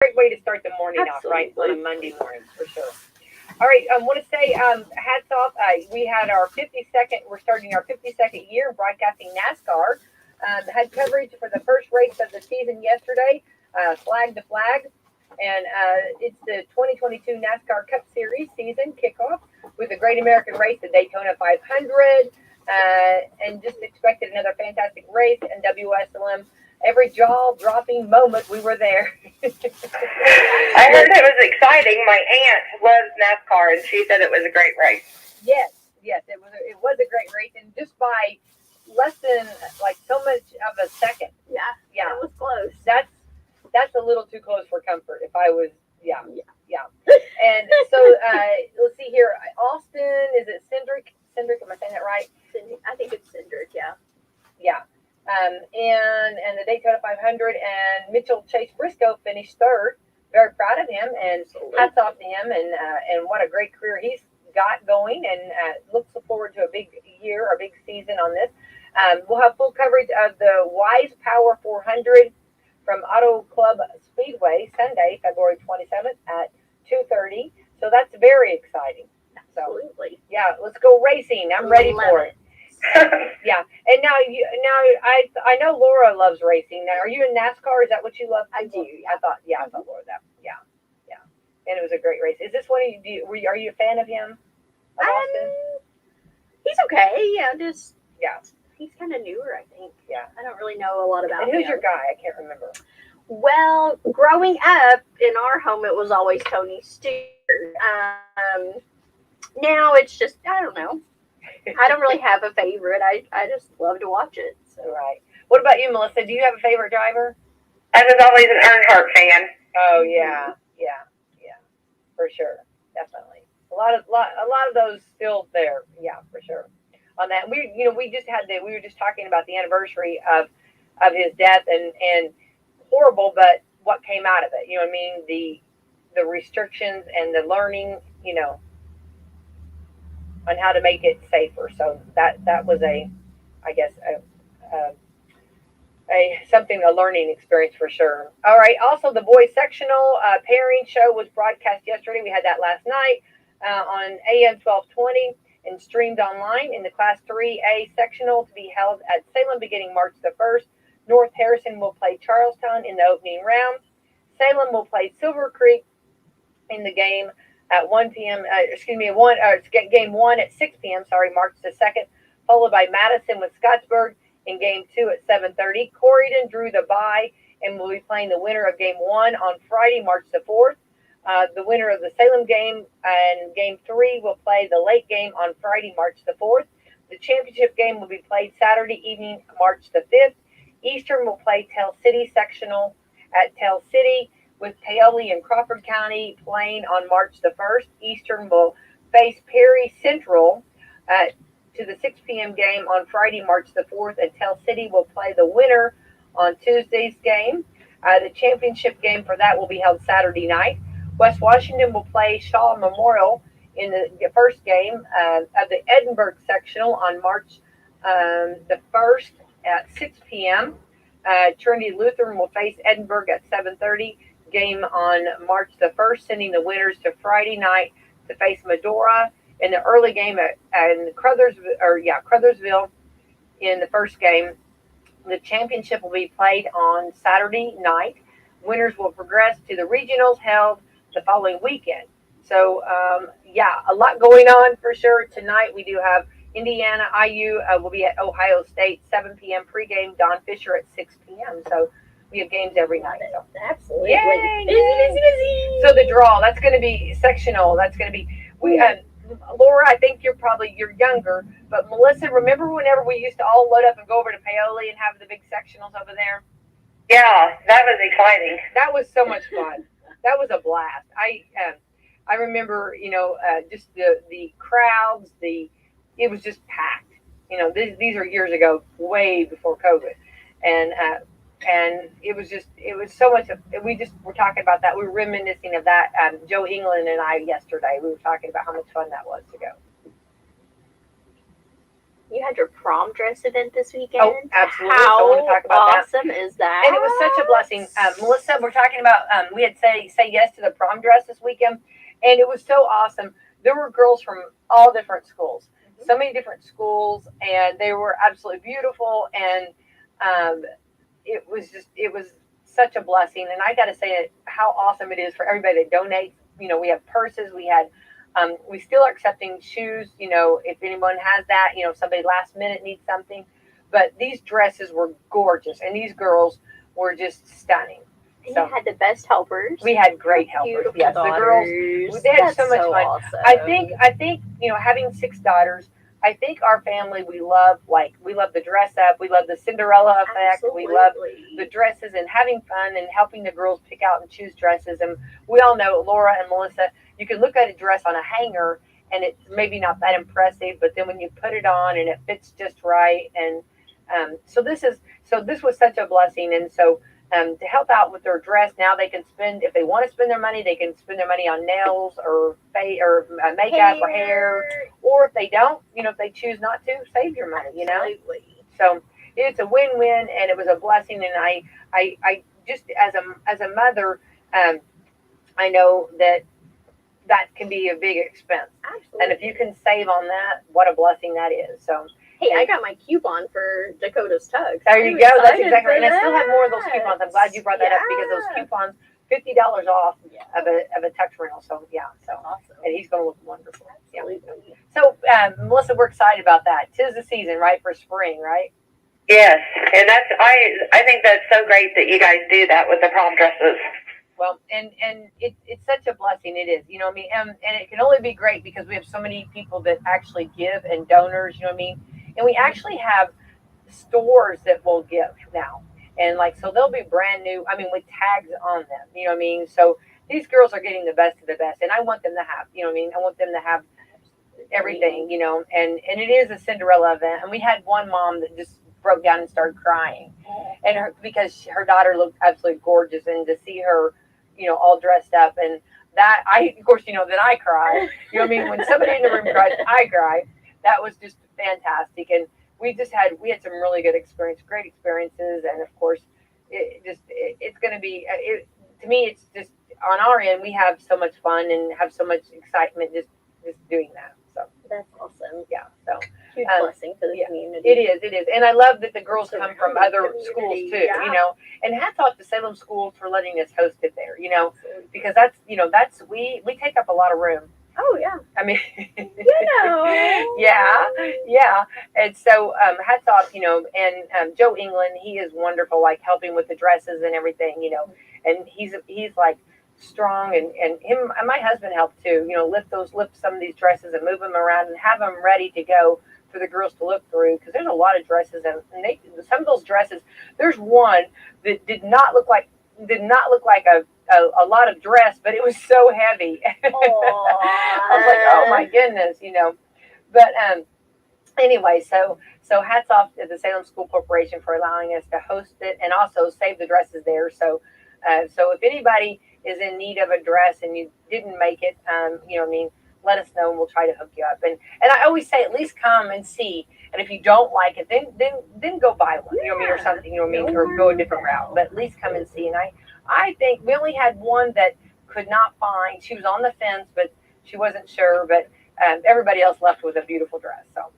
Great way to start the morning off, right? On a Monday morning, for sure. All right, I want to say hats off. We had our 52nd, we're starting our 52nd year broadcasting NASCAR. Had coverage for the first race of the season yesterday, flag to flag. And it's the 2022 NASCAR Cup Series season kickoff with the Great American Race, the Daytona 500. And just expected another fantastic race. And WSLM, every jaw-dropping moment we were there. I heard it was exciting. My aunt loves NASCAR, and she said it was a great race. Yes, it was a great race, and just by less than like so much of a second. Yeah, it was close. That's a little too close for comfort. If I was, yeah. And so let's see here. Austin, is it Cindric? Cindric, am I saying that right? I think it's Cindric. Yeah. Yeah. And the Daytona 500, and Mitchell Chase Briscoe finished third. Very proud of him, and hats off to him, and what a great career he's got going, and looks forward to a big year, a big season on this. We'll have full coverage of the Wise Power 400 from Auto Club Speedway Sunday, February 27th at 2:30. So that's very exciting. Absolutely. So, yeah, let's go racing. I'm ready for it. Yeah, and now I know Laura loves racing. Now, are you in NASCAR? Is that what you love? I do. I thought Laura that. Yeah, and it was a great race. Is this one of you? Are you a fan of him? Of Austin? He's okay. Yeah, he's kind of newer, I think. Yeah, I don't really know a lot about him. And who's your guy? I can't remember. Well, growing up in our home, it was always Tony Stewart. Now it's just, I don't know. I don't really have a favorite. I just love to watch it. So. Right. What about you, Melissa? Do you have a favorite driver? I was always an Earnhardt fan. Oh yeah, for sure, definitely. A lot of those still there. Yeah, for sure. On that, we were just talking about the anniversary of his death, and horrible, but what came out of it? You know what I mean? The restrictions and the learning, on how to make it safer. So that was a learning experience for sure. All right. Also, the boys sectional pairing show was broadcast yesterday. We had that last night on AM 1220 and streamed online in the Class 3A sectional to be held at Salem beginning March the 1st. North Harrison will play Charlestown in the opening round. Salem will play Silver Creek in the game at 1 p.m. Game 1 at 6 p.m. March the 2nd, followed by Madison with Scottsburg in Game 2 at 7:30. Corydon drew the bye and will be playing the winner of Game 1 on Friday, March the 4th. The winner of the Salem game and Game 3 will play the late game on Friday, March the 4th. The championship game will be played Saturday evening, March the 5th. Eastern will play Tell City sectional at Tell City, with Paoli and Crawford County playing on March the 1st. Eastern will face Perry Central to the 6 p.m. game on Friday, March the 4th, and Tell City will play the winner on Tuesday's game. The championship game for that will be held Saturday night. West Washington will play Shaw Memorial in the first game of the Edinburgh sectional on March the 1st at 6 p.m. Trinity Lutheran will face Edinburgh at 7:30. Game on March the 1st, sending the winners to Friday night to face Medora in the early game at Crothersville in the first game. The championship will be played on Saturday night. Winners will progress to the regionals held the following weekend. So, a lot going on for sure. Tonight we do have Indiana IU will be at Ohio State, 7 p.m. pregame. Don Fisher at 6 p.m. So we have games every night. So. Absolutely. Yay! Busy. So the draw, that's going to be sectional. That's going to be, Laura, I think you're younger, but Melissa, remember whenever we used to all load up and go over to Paoli and have the big sectionals over there? Yeah, that was exciting. That was so much fun. That was a blast. I remember, just the crowds, it was just packed. These are years ago, way before COVID. And it was so much. We were talking about that. We were reminiscing of that. Joe England and I yesterday, we were talking about how much fun that was to go. You had your prom dress event this weekend. Oh, absolutely. How So I want to talk about that. awesome is that? And it was such a blessing. Melissa, we're talking about, we had say yes to the prom dress this weekend, and it was so awesome. There were girls from all different schools, so many different schools, and they were absolutely beautiful. And it was such a blessing. And I got to say how awesome it is for everybody that donates. We have purses, we still are accepting shoes, if anyone has that, if somebody last minute needs something. But these dresses were gorgeous, and these girls were just stunning. So, you had the best helpers. We had great helpers. Beautiful yes, daughters. The girls, they had so much fun. Awesome. I think, having 6 daughters, I think our family, we love the dress up, we love the Cinderella effect, Absolutely. We love the dresses and having fun and helping the girls pick out and choose dresses. And we all know, Laura and Melissa, you can look at a dress on a hanger and it's maybe not that impressive, but then when you put it on and it fits just right. And so this was such a blessing. And so to help out with their dress, now they can spend, if they want to spend their money, they can spend their money on nails or makeup or hair. Or if they don't, if they choose not to, save your money, Absolutely. So it's a win-win, and it was a blessing. And I just, as a mother, I know that can be a big expense. Absolutely. And if you can save on that, what a blessing that is. So hey, I got my coupon for Dakota's Tugs. There you go. That's exactly right. And I still have more of those coupons. I'm glad you brought that up, because those coupons, $50 off of a tux rental. So so awesome. And he's going to look wonderful. Absolutely. Yeah. So Melissa, we're excited about that. 'Tis the season, right, for spring, right? Yes, and I think that's so great that you guys do that with the prom dresses. Well, and it's such a blessing. It is, and it can only be great because we have so many people that actually give and donors, and we actually have stores that will give now. And so they'll be brand new, with tags on them, So these girls are getting the best of the best, and I want them to have, I want them to have everything, and it is a Cinderella event. And we had one mom that just broke down and started crying, and because her daughter looked absolutely gorgeous, and to see her, all dressed up, and that of course, then I cry, when somebody in the room cries, I cry. That was just fantastic. And we had some really good great experiences. And of course, it's going to be, to me, it's just on our end, we have so much fun and have so much excitement just doing that. So that's awesome. Yeah. So huge blessing for the community. It is. And I love that the girls come from other schools too, and hats off to Salem Schools for letting us host it there, because that's, we take up a lot of room. Oh yeah. Yeah. And so hats off, and Joe England, he is wonderful, helping with the dresses and everything, and he's like strong, and him and my husband helped too, lift some of these dresses and move them around and have them ready to go for the girls to look through, because there's a lot of dresses, and some of those dresses, there's one that did not look like a lot of dress, but it was so heavy. I was like, oh my goodness, But anyway, so hats off to the Salem School Corporation for allowing us to host it and also save the dresses there. So if anybody is in need of a dress and you didn't make it, let us know and we'll try to hook you up. And I always say, at least come and see. And if you don't like it, then go buy one, or something, or go a different route. But at least come and see. And I think we only had one that could not find. She was on the fence, but she wasn't sure. But everybody else left with a beautiful dress. So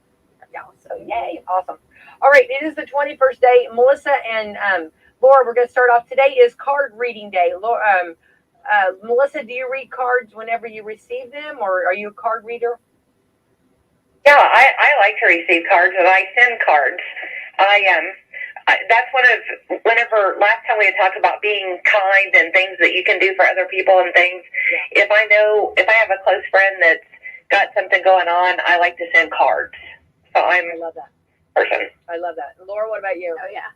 yay, awesome. All right, it is the 21st day. Melissa and Laura, we're going to start off. Today is card reading day. Melissa, do you read cards whenever you receive them, or are you a card reader? Yeah, I like to receive cards, and I send cards. That's whenever last time we had talked about being kind and things that you can do for other people and things. Yeah. If I have a close friend that's got something going on, I like to send cards. So I love that person. I love that. Laura, what about you? Oh yeah.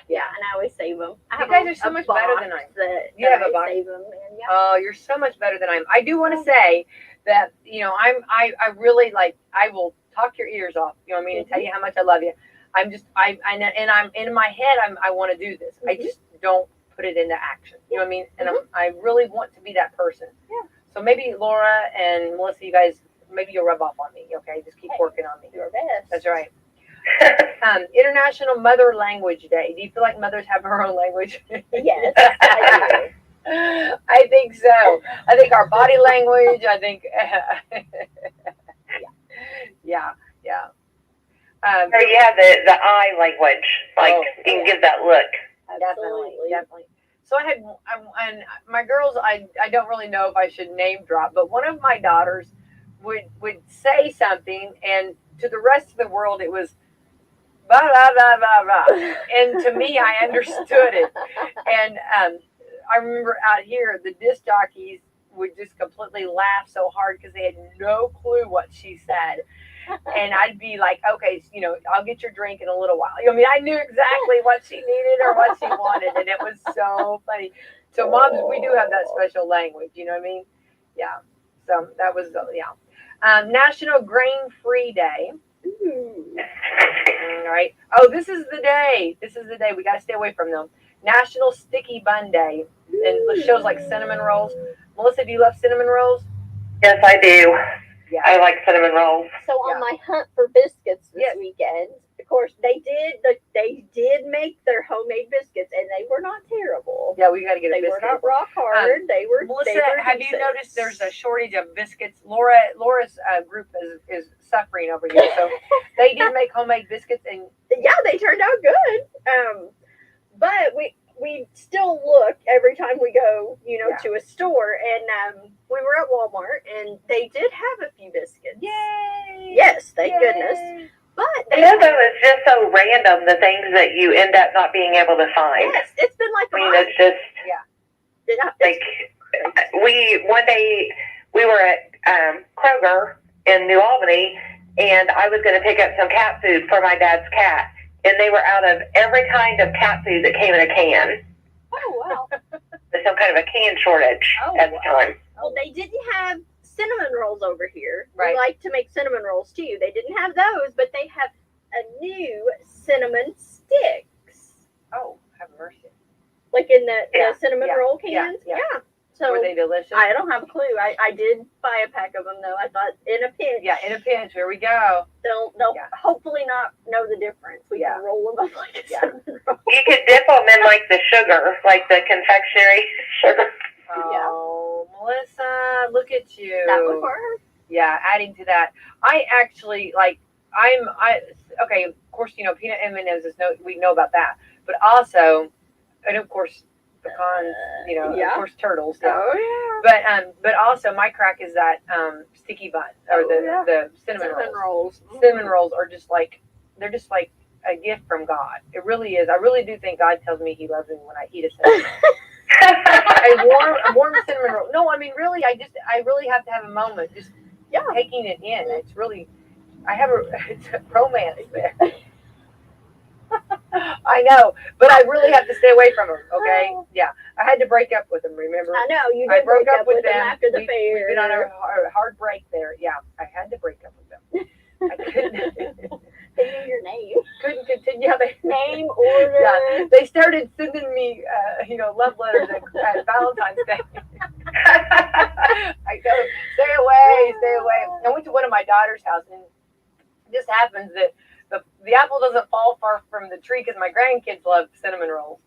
Yeah, and I always save them. You guys are so much better than I am. You have a box. Save them, and Oh, you're so much better than I am. I do want to say that I really I will talk your ears off. And tell you how much I love you. I'm in my head. I want to do this. I just don't put it into action. You know what I mean? And I really want to be that person. Yeah. So maybe Laura and Melissa, you guys, maybe you'll rub off on me. Okay, just keep working on me. Your best. That's right. International Mother Language Day. Do you feel like mothers have her own language? Yes, I do. I think so. I think our body language. I think, yeah, yeah. Or you have the eye language, like you can give that look. Definitely, definitely. So and my girls, I don't really know if I should name drop, but one of my daughters would say something, and to the rest of the world, it was blah blah blah blah blah, and to me, I understood it. And I remember out here, the disc jockeys would just completely laugh so hard because they had no clue what she said. And I'd be like, okay, I'll get your drink in a little while. I mean, I knew exactly what she needed or what she wanted, and it was so funny. So moms, we do have that special language, you know what I mean? Yeah. So that was, yeah. National Grain-Free Day. All right. Oh, this is the day. This is the day. We got to stay away from them. National Sticky Bun Day. And shows like cinnamon rolls. Melissa, do you love cinnamon rolls? Yes, I do. Yeah. I like cinnamon rolls. So on my hunt for biscuits this weekend, of course they did make their homemade biscuits, and they were not terrible. Yeah, we got to get a biscuit. They were not rock hard. Melissa, have you noticed there's a shortage of biscuits? Laura's group is suffering over here, so they did make homemade biscuits, and yeah, they turned out good. But we still look every time we go, to a store, and we were at Walmart, and they did have a few biscuits. Yay! Yes, thank goodness. But it's just so random, the things that you end up not being able to find. Yes, it's been like it's just one day we were at Kroger in New Albany, and I was going to pick up some cat food for my dad's cat, and they were out of every kind of cat food that came in a can. Oh wow! There's some kind of a can shortage at the time. Well, they didn't have cinnamon rolls over here. Right. We like to make cinnamon rolls too. They didn't have those, but they have a new cinnamon sticks. Oh, have mercy! Like in the cinnamon roll cans. Yeah. So were they delicious? I don't have a clue. I did buy a pack of them though. I thought in a pinch. Yeah, in a pinch. Here we go. They'll hopefully not know the difference. We can roll them up like a cinnamon roll. You could dip them in like the sugar, like the confectionery sugar. Oh, Melissa, look at you. That would work. Yeah, adding to that, I actually okay, of course, peanut M&Ms we know about that, but also, and of course, pecans, of course, turtles. Yeah. Oh yeah. But also my crack is that sticky bun or the cinnamon rolls. Cinnamon rolls are just like they're just like a gift from God. It really is. I really do think God tells me He loves me when I eat a cinnamon roll. a warm cinnamon roll. No, I mean really. I really have to have a moment just taking it in. It's really it's a romance there. I know, but I really have to stay away from them. Okay, yeah, I had to break up with them. Remember? I know you did. I broke up with them after the fair. We've been on a hard break there. Yeah, I had to break up with them. I couldn't. They knew your name. Couldn't continue. Yeah, name order. Yeah, they started sending me, love letters at Valentine's Day. I go, stay away. I went to one of my daughter's house, and it just happens that the apple doesn't fall far from the tree because my grandkids love cinnamon rolls,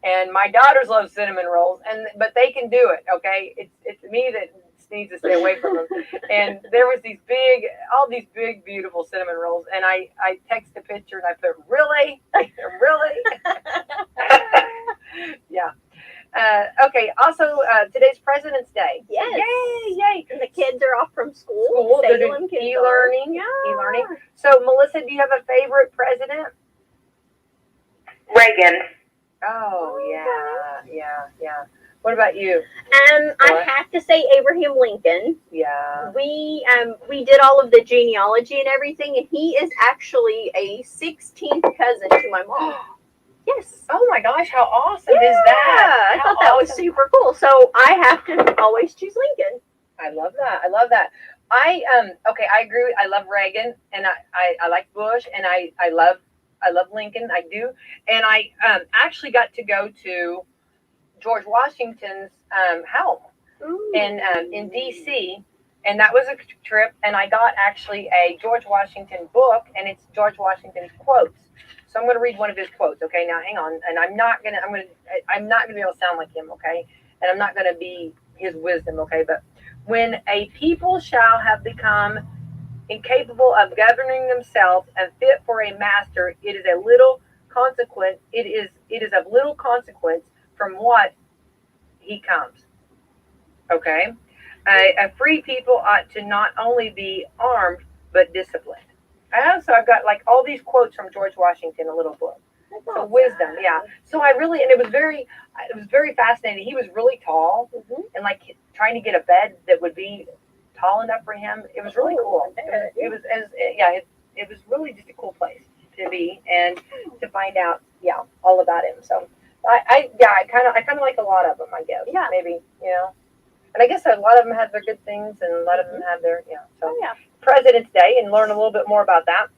and my daughters love cinnamon rolls, but they can do it. Okay, it's me that needs to stay away from them. And there was all these big, beautiful cinnamon rolls, and I text a picture and I put, really? Yeah. Okay. Also, today's President's Day. Yes. Yay! And the kids are off from school. They're doing e-learning. Yeah. E-learning. So, Melissa, do you have a favorite president? Reagan. Oh yeah. What about you? I have to say Abraham Lincoln. Yeah. We did all of the genealogy and everything, and he is actually a 16th cousin to my mom. Yes. Oh my gosh, how awesome is that? I thought that was super cool. So I have to always choose Lincoln. I love that. I agree. I love Reagan, and I like Bush, and I love Lincoln. I do, and I actually got to go to George Washington's home in D.C. And that was a trip, and I got actually a George Washington book, and it's George Washington's quotes. So I'm going to read one of his quotes. Okay, now hang on, and I'm not going to be able to sound like him. Okay, and I'm not going to be his wisdom. Okay, but when a people shall have become incapable of governing themselves and fit for a master, it is a little consequence. It is of little consequence from what he comes. Okay. A free people ought to not only be armed but disciplined. I've got like all these quotes from George Washington, a little book. So wisdom, yeah. So and it was very fascinating. He was really tall, and like trying to get a bed that would be tall enough for him. It was really cool. It was really just a cool place to be and to find out, all about him. So I kind of like a lot of them, I guess. Yeah. Maybe, And I guess a lot of them have their good things, and a lot of them have their, So President's Day, and learn a little bit more about that.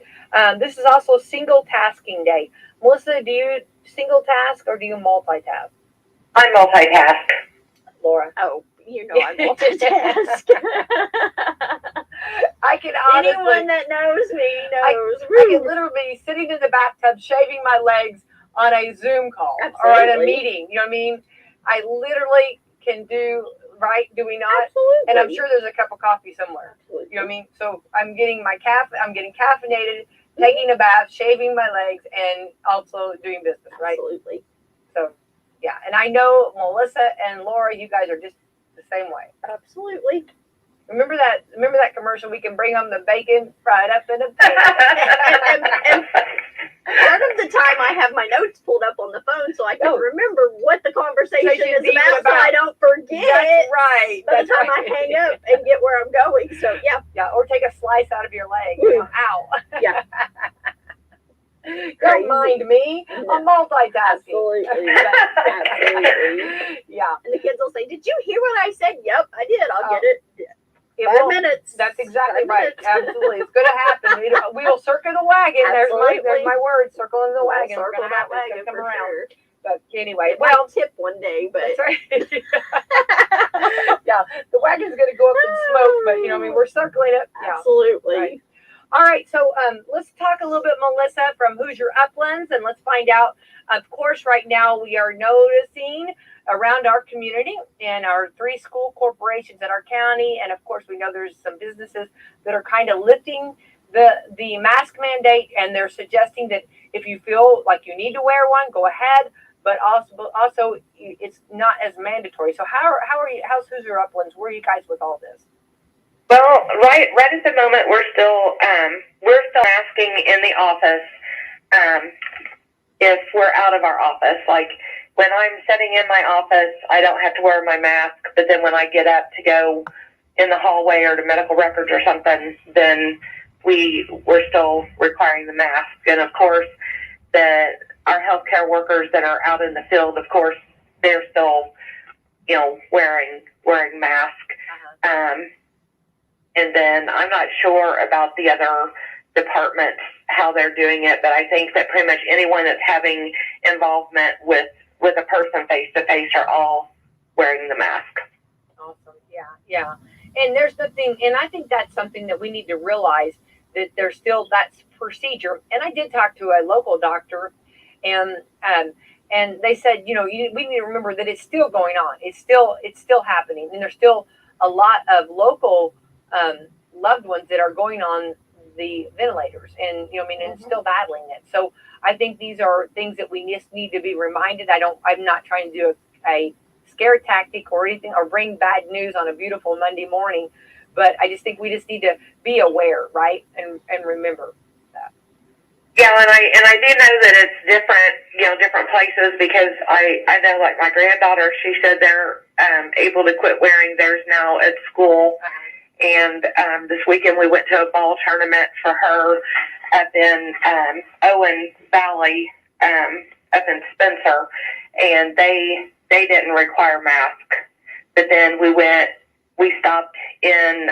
This is also Single Tasking Day. Melissa, do you single task or do you multitask? I multitask. Laura? Oh, I multitask. I can honestly. Anyone that knows me knows. I can literally be sitting in the bathtub shaving my legs on a Zoom call or at a meeting. You know what I mean? I literally can do. Right? Do we not? Absolutely. And I'm sure there's a cup of coffee somewhere. Absolutely. You know what I mean? So I'm getting I'm getting caffeinated, taking a bath, shaving my legs, and also doing business, right? Absolutely. So, yeah. And I know Melissa and Laura, you guys are just the same way. Absolutely. Remember that commercial? We can bring home the bacon fried up in a pan. and part of the time I have my notes pulled up on the phone so I can remember what the conversation is about so I don't forget. That's right. By the time I hang up and get where I'm going. So, yeah. Yeah, or take a slice out of your leg. Ow. Yeah. Don't mind me. I'm multitasking. Absolutely. Absolutely. Yeah. And the kids will say, "Did you hear what I said?" Yep, I did. I'll get it. 5 minutes. That's exactly right. Absolutely. It's going to happen. We will circle the wagon. There's my word. Circling the wagon. Circle that wagon. Come around. Sure. But anyway, well, tip one day, but that's right. Yeah, the wagon's going to go up in smoke, but we're circling it. Yeah. Absolutely. Right. All right, so let's talk a little bit, Melissa, from Hoosier Uplands, and let's find out. Of course, right now we are noticing around our community and our 3 school corporations in our county, and of course we know there's some businesses that are kind of lifting the mask mandate, and they're suggesting that if you feel like you need to wear one, go ahead, but also it's not as mandatory. So how's Hoosier Uplands? Where are you guys with all this? Well, right at the moment, we're still asking in the office if we're out of our office. Like when I'm sitting in my office, I don't have to wear my mask. But then when I get up to go in the hallway or to medical records or something, then we're still requiring the mask. And of course, our healthcare workers that are out in the field, of course, they're still wearing masks. And then I'm not sure about the other departments, how they're doing it, but I think that pretty much anyone that's having involvement with a person face-to-face are all wearing the mask. Awesome. Yeah. And there's the thing, and I think that's something that we need to realize, that there's still that's procedure. And I did talk to a local doctor, and they said, we need to remember that it's still going on. It's still happening, and there's still a lot of local loved ones that are going on the ventilators and and still battling it. So I think these are things that we just need to be reminded. I'm not trying to do a scare tactic or anything or bring bad news on a beautiful Monday morning, but I just think we just need to be aware, right? And remember that. Yeah, and I do know that it's different places, because I know, like my granddaughter, she said they're able to quit wearing theirs now at school. And this weekend we went to a ball tournament for her up in Owen Valley, up in Spencer, and they didn't require masks. But then we stopped in,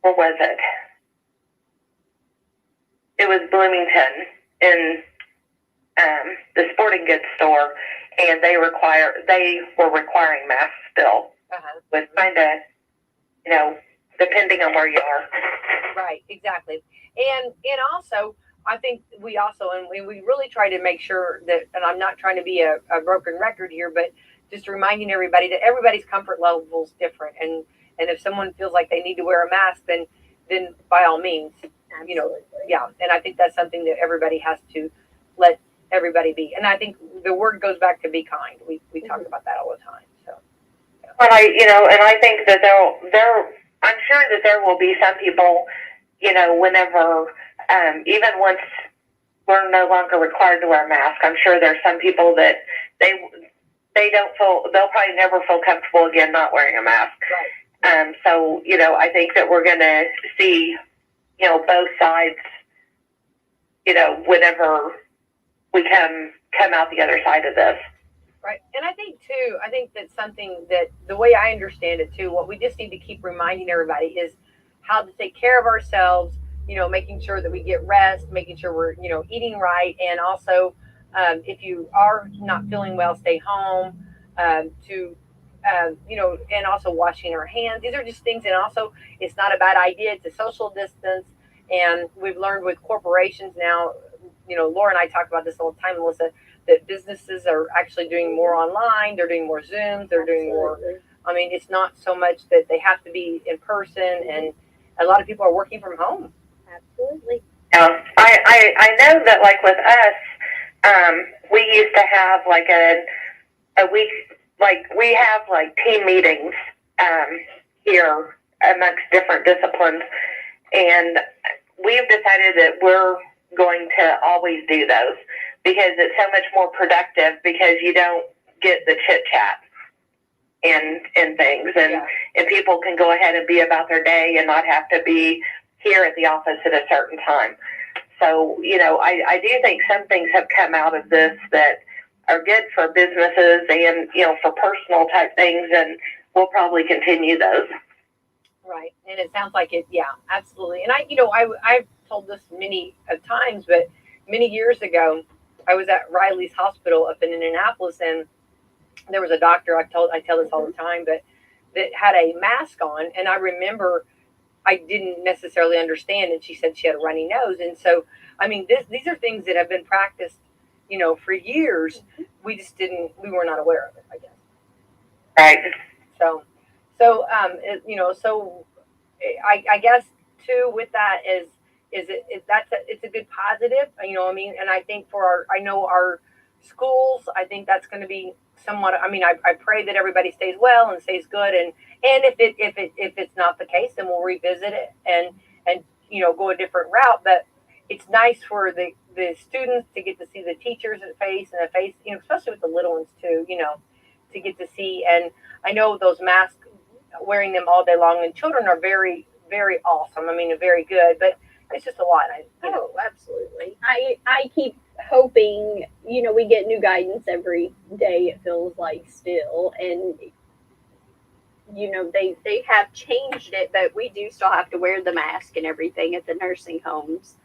where was it? It was Bloomington in the sporting goods store, and they were requiring masks still. With kind of depending on where you are. Right, exactly. And also, I think we also, and we really try to make sure that, and I'm not trying to be a broken record here, but just reminding everybody that everybody's comfort level is different. And if someone feels like they need to wear a mask, then by all means, yeah. And I think that's something that everybody has to let everybody be. And I think the word goes back to be kind. We talk about that all the time. So. Yeah. But I think that I'm sure that there will be some people, whenever, even once we're no longer required to wear a mask, I'm sure there's some people that they'll probably never feel comfortable again not wearing a mask. Right. So, I think that we're going to see, both sides, whenever we come out the other side of this. Right. And I think that's something that the way I understand it too, what we just need to keep reminding everybody is how to take care of ourselves, making sure that we get rest, making sure we're, eating right. And also, if you are not feeling well, stay home, and also washing our hands. These are just things. And also, it's not a bad idea to social distance. And we've learned with corporations now, Laura and I talk about this all the time, Melissa, that businesses are actually doing more online. They're doing more Zooms. They're doing more. I mean, it's not so much that they have to be in person, and a lot of people are working from home. Absolutely. Yeah, I know that, like with us, we used to have like a week, like we have like team meetings here amongst different disciplines, and we've decided that we're going to always do those because it's so much more productive because you don't get the chit chat and things, and people can go ahead and be about their day and not have to be here at the office at a certain time. So, I do think some things have come out of this that are good for businesses and, for personal type things, and we'll probably continue those. Right. And it sounds like it. Yeah, absolutely. And I've told this many times, but many years ago, I was at Riley's Hospital up in Indianapolis, and there was a doctor, I tell this all the time, but that had a mask on. And I remember I didn't necessarily understand. And she said she had a runny nose. And so, I mean, these are things that have been practiced, for years. We were not aware of it, I guess. Right. So I guess too, with that it's a good positive, and I think for our schools, I think that's going to be somewhat, I pray that everybody stays well and stays good. And if it's not the case, then we'll revisit it and go a different route. But it's nice for the students to get to see the teachers face and face, especially with the little ones too, to get to see. And I know those masks, wearing them all day long, and children are very, very awesome. Very good, but it's just a lot. Oh, absolutely. I keep hoping, we get new guidance every day, it feels like still. And, they have changed it, but we do still have to wear the mask and everything at the nursing homes.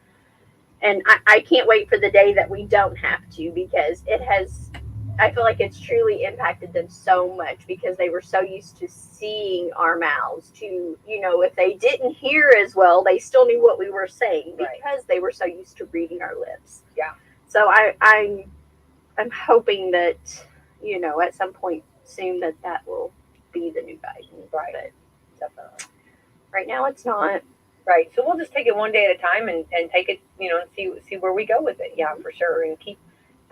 And I can't wait for the day that we don't have to, because I feel like it's truly impacted them so much because they were so used to seeing our mouths to, if they didn't hear as well, they still knew what we were saying because they were so used to reading our lips. Yeah. So I'm hoping that, at some point soon that will be the new guidance. Right. But definitely. Right now it's not. Right. So we'll just take it one day at a time and take it, and see where we go with it. Yeah, for sure.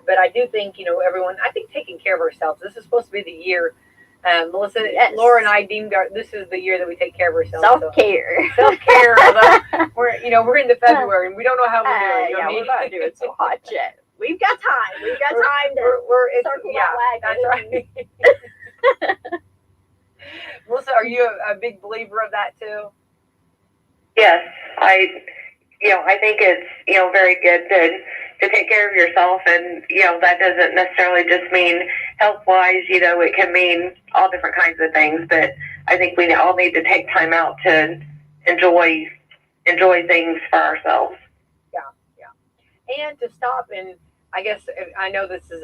But I do think, everyone, I think taking care of ourselves, this is supposed to be the year. Melissa, yes. Laura and I deemed this is the year that we take care of ourselves. Self-care. Self-care. We're into February and we don't know how we're doing. We're not doing so hot yet. We've got time. We've got time to circle that wagon. That's right. Melissa, are you a big believer of that too? Yes, I think it's, very good to take care of yourself, and, that doesn't necessarily just mean health-wise, it can mean all different kinds of things, but I think we all need to take time out to enjoy things for ourselves. Yeah. And to stop and, I guess, I know this is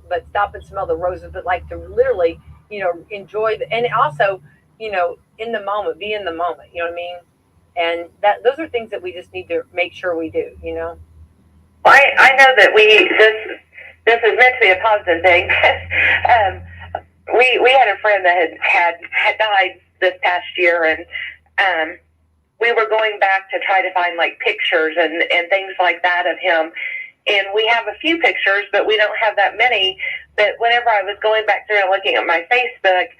but stop and smell the roses, but like to literally, enjoy and also in the moment, be in the moment, you know what I mean? And those are things that we just need to make sure we do, I know that this is meant to be a positive thing. We had a friend that had died this past year, and we were going back to try to find like pictures and things like that of him. And we have a few pictures, but we don't have that many. But whenever I was going back through and looking at my Facebook,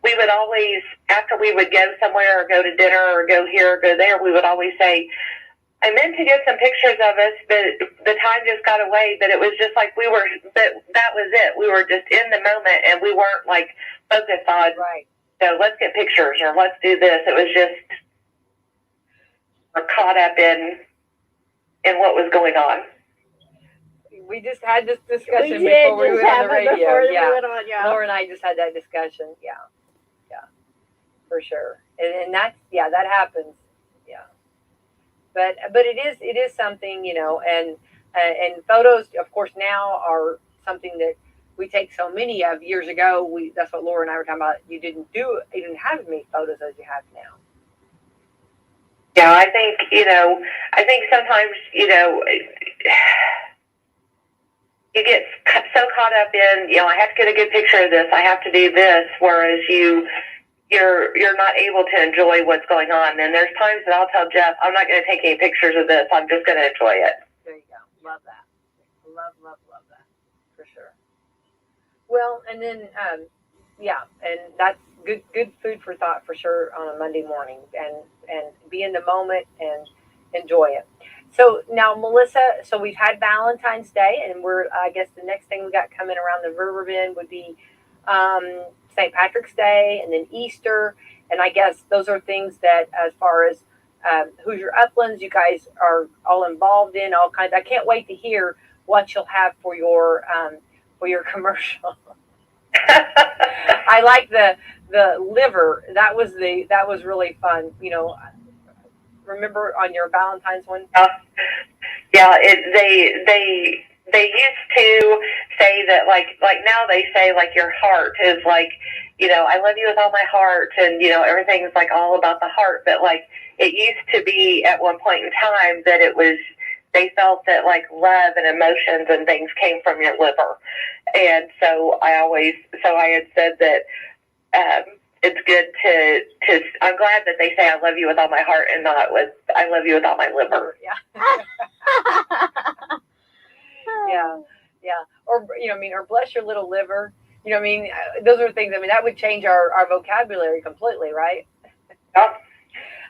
we would always, after we would go somewhere or go to dinner or go here or go there, we would always say, I meant to get some pictures of us, but the time just got away. But it was just like that was it. We were just in the moment, and we weren't like focused on, right. So let's get pictures or let's do this. It was just, we're caught up in what was going on. We just had this discussion before we went on the radio. Yeah. Laura and I just had that discussion. Yeah, for sure. And that's that happens. Yeah, but it is something, and photos, of course, now are something that we take so many of. Years ago, that's what Laura and I were talking about. You didn't have as many photos as you have now. Yeah, I think sometimes, you get so caught up in, I have to get a good picture of this, I have to do this, whereas you're not able to enjoy what's going on. And there's times that I'll tell Jeff, I'm not going to take any pictures of this, I'm just going to enjoy it. There you go. Love that. Love that, for sure. Well, and then, and that's good food for thought for sure on a Monday morning, and be in the moment and enjoy it. So now, Melissa, so we've had Valentine's Day, and I guess the next thing we got coming around the river bend would be St. Patrick's Day, and then Easter. And I guess those are things that, as far as Hoosier Uplands, you guys are all involved in, all kinds. I can't wait to hear what you'll have for your commercial. I like the liver. That was really fun. Remember on your Valentine's one? Yeah, they used to say that like now they say like your heart is like, I love you with all my heart, and everything's like all about the heart. But like it used to be at one point in time that they felt that like love and emotions and things came from your liver. And so I had said that it's good to I'm glad that they say I love you with all my heart and not with I love you with all my liver. Yeah. Or or bless your little liver. Those are things. That would change our vocabulary completely, right? Yeah.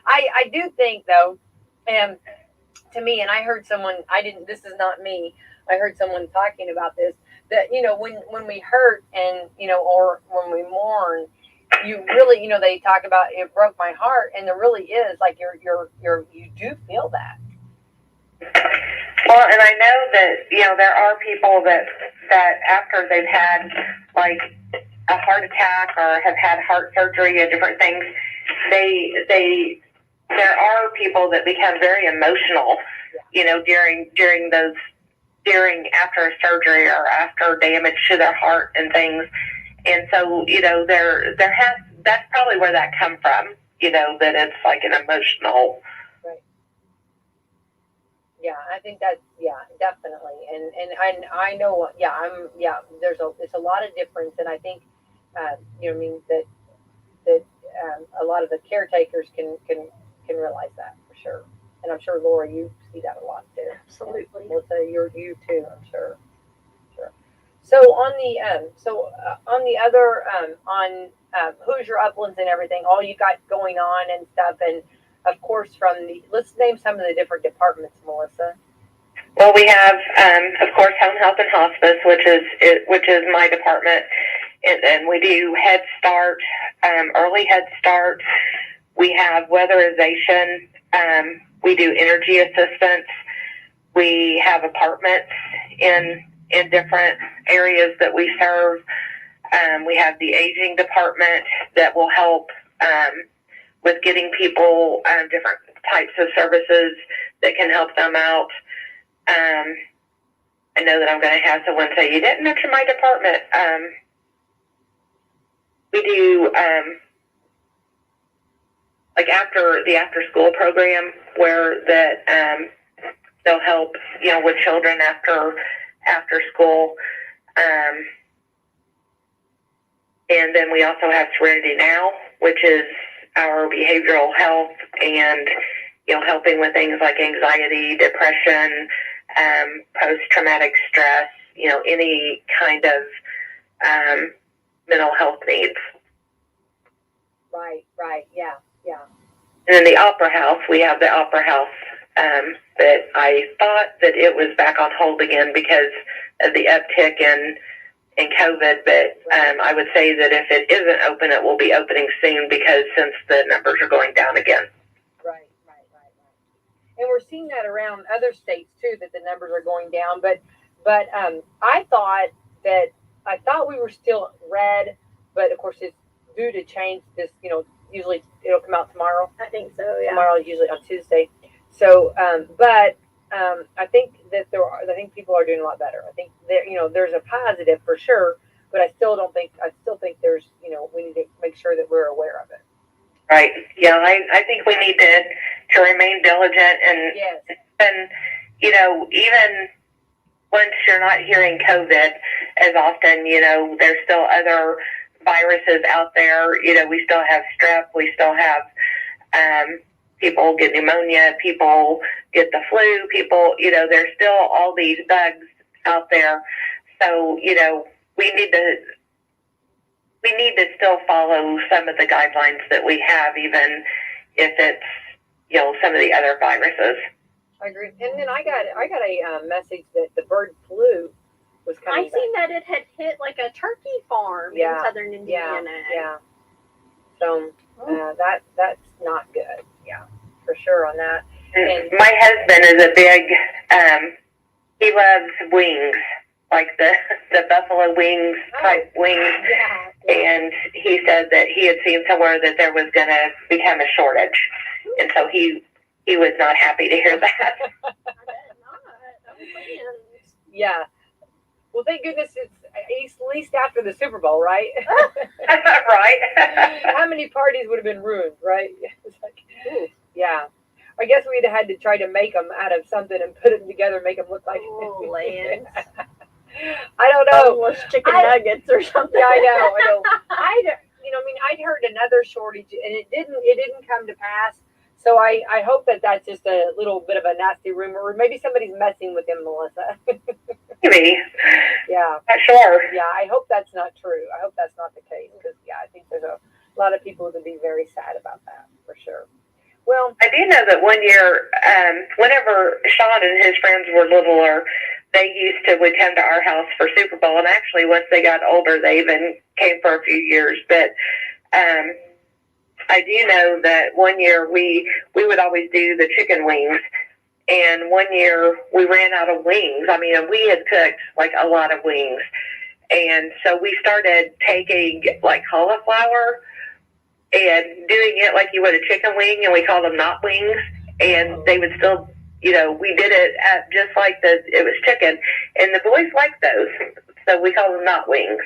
I do think though, to me, and I heard someone. This is not me. I heard someone talking about this. That when we hurt and or when we mourn, you really they talk about it broke my heart, and there really is like you do feel that. Well, and I know that there are people that after they've had like a heart attack or have had heart surgery and different things, there are people that become very emotional, during after a surgery or after damage to their heart and things. And so, that's probably where that come from, that it's like an emotional. Right. Yeah, I think that, definitely. And I know, it's a lot of difference. And I think, that a lot of the caretakers can realize that for sure. And I'm sure, Laura, you see that a lot too. Absolutely. Melissa, you too, I'm sure. So on the other on Hoosier Uplands and everything, all you got going on and stuff, and of course let's name some of the different departments, Melissa. Well, we have of course Home Health and Hospice, which is my department, and we do Head Start, early Head Start. We have weatherization. We do energy assistance. We have apartments in different areas that we serve. We have the aging department that will help with getting people different types of services that can help them out. I know that I'm going to have someone say, you didn't mention my department. We do like after the after-school program where that they'll help, with children after school. And then we also have Serenity Now, which is our behavioral health and, helping with things like anxiety, depression, post-traumatic stress, any kind of mental health needs. Right, yeah. And then the Opera House, we have the Opera House that I thought that it was back on hold again because of the uptick in COVID, but I would say that if it isn't open, it will be opening soon because since the numbers are going down again. Right. And we're seeing that around other states too, that the numbers are going down. But I thought we were still red, but of course it's due to change this. Usually it'll come out tomorrow. I think so. Yeah. Tomorrow is usually on Tuesday. So, I think that I think people are doing a lot better. I think there's a positive for sure, but I still think there's, we need to make sure that we're aware of it. Right. Yeah. I think we need to remain diligent and, yes. And, even once you're not hearing COVID as often, there's still other viruses out there. We still have strep. We still have, people get pneumonia, people get the flu, there's still all these bugs out there. So, we need to still follow some of the guidelines that we have, even if it's, some of the other viruses. I agree. And then I got a message that the bird flu was coming I seen that it had hit like a turkey farm in southern Indiana. Yeah. So that's not good. Yeah, for sure on that. And my husband is a big, he loves wings, like the buffalo wings type wings. Yeah. And he said that he had seen somewhere that there was going to become a shortage. And so he was not happy to hear that. I bet not. Yeah. Well, thank goodness it's at least after the Super Bowl, right? Right. How many parties would have been ruined, right? It's like, yeah. I guess we'd have had to try to make them out of something and put them together, make them look like. Oh, Lance. I don't know. Boneless chicken nuggets or something. Yeah, I know. I'd heard another shortage, and it didn't come to pass. So I hope that that's just a little bit of a nasty rumor, or maybe somebody's messing with him, Melissa. Maybe. Yeah. Not sure. Yeah, I hope that's not true. I hope that's not the case, because I think there's a lot of people who would be very sad about that, for sure. Well, I do know that one year, whenever Sean and his friends were littler, they would come to our house for Super Bowl, and actually once they got older, they even came for a few years. But I do know that one year we would always do the chicken wings, and one year we ran out of wings. I mean, we had cooked like a lot of wings, and so we started taking like cauliflower and doing it like you would a chicken wing, and we called them knot wings, and they would still, we did it just like it was chicken, and the boys liked those, so we call them knot wings.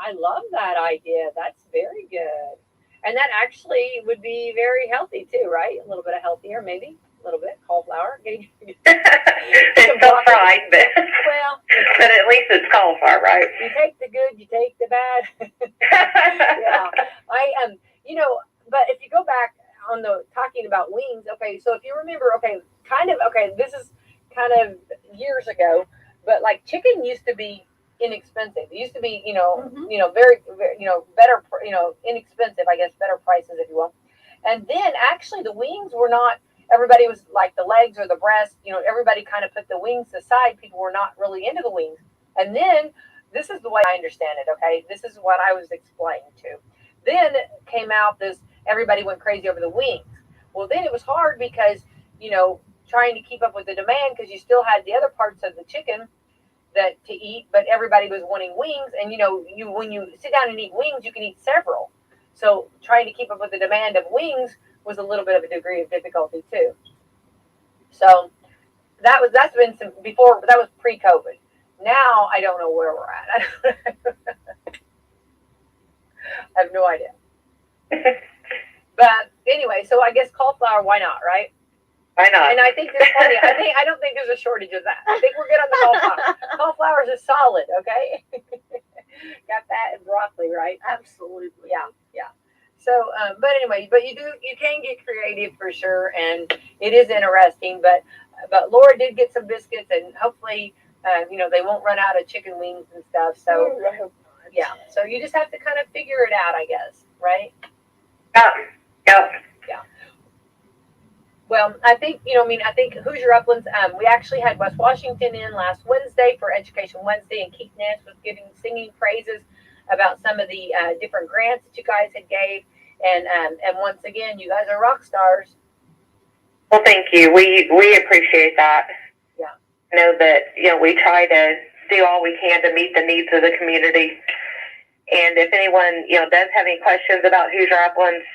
I love that idea. That's very good. And that actually would be very healthy too, right? A little bit of healthier, maybe. A little bit. Cauliflower. It's still fried, but, well, but at least it's cauliflower, right? You take the good, you take the bad. Yeah. But if you go back on the talking about wings, okay, so if you remember, this is kind of years ago, but like chicken used to be inexpensive. It used to be, very, very, better, inexpensive, I guess, better prices, if you will. And then actually the wings were not, everybody was like the legs or the breast, everybody kind of put the wings aside. People were not really into the wings. And then this is the way I understand it. Okay. This is what I was explaining to. Then came out this, everybody went crazy over the wings. Well, then it was hard because, trying to keep up with the demand, because you still had the other parts of the chicken to eat, but everybody was wanting wings. And when you sit down and eat wings, you can eat several. So trying to keep up with the demand of wings was a little bit of a degree of difficulty too. So that's been before, that was pre-COVID. Now I don't know where we're at. I have no idea. But anyway, so I guess cauliflower, why not, right? Why not? And I think there's plenty. I don't think there's a shortage of that. I think we're good on the cauliflower. Cauliflower is solid, okay? Got that and broccoli, right? Absolutely. Yeah. So, but anyway, you can get creative for sure, and it is interesting. But Laura did get some biscuits, and hopefully, they won't run out of chicken wings and stuff. So, I hope not. yeah. So you just have to kind of figure it out, I guess, right? Yeah. Well, I think, I think Hoosier Uplands, we actually had West Washington in last Wednesday for Education Wednesday, and Keith Nance was singing praises about some of the different grants that you guys had gave. And once again, you guys are rock stars. Well, thank you. We appreciate that. Yeah. I know that, we try to do all we can to meet the needs of the community. And if anyone, does have any questions about Hoosier Uplands,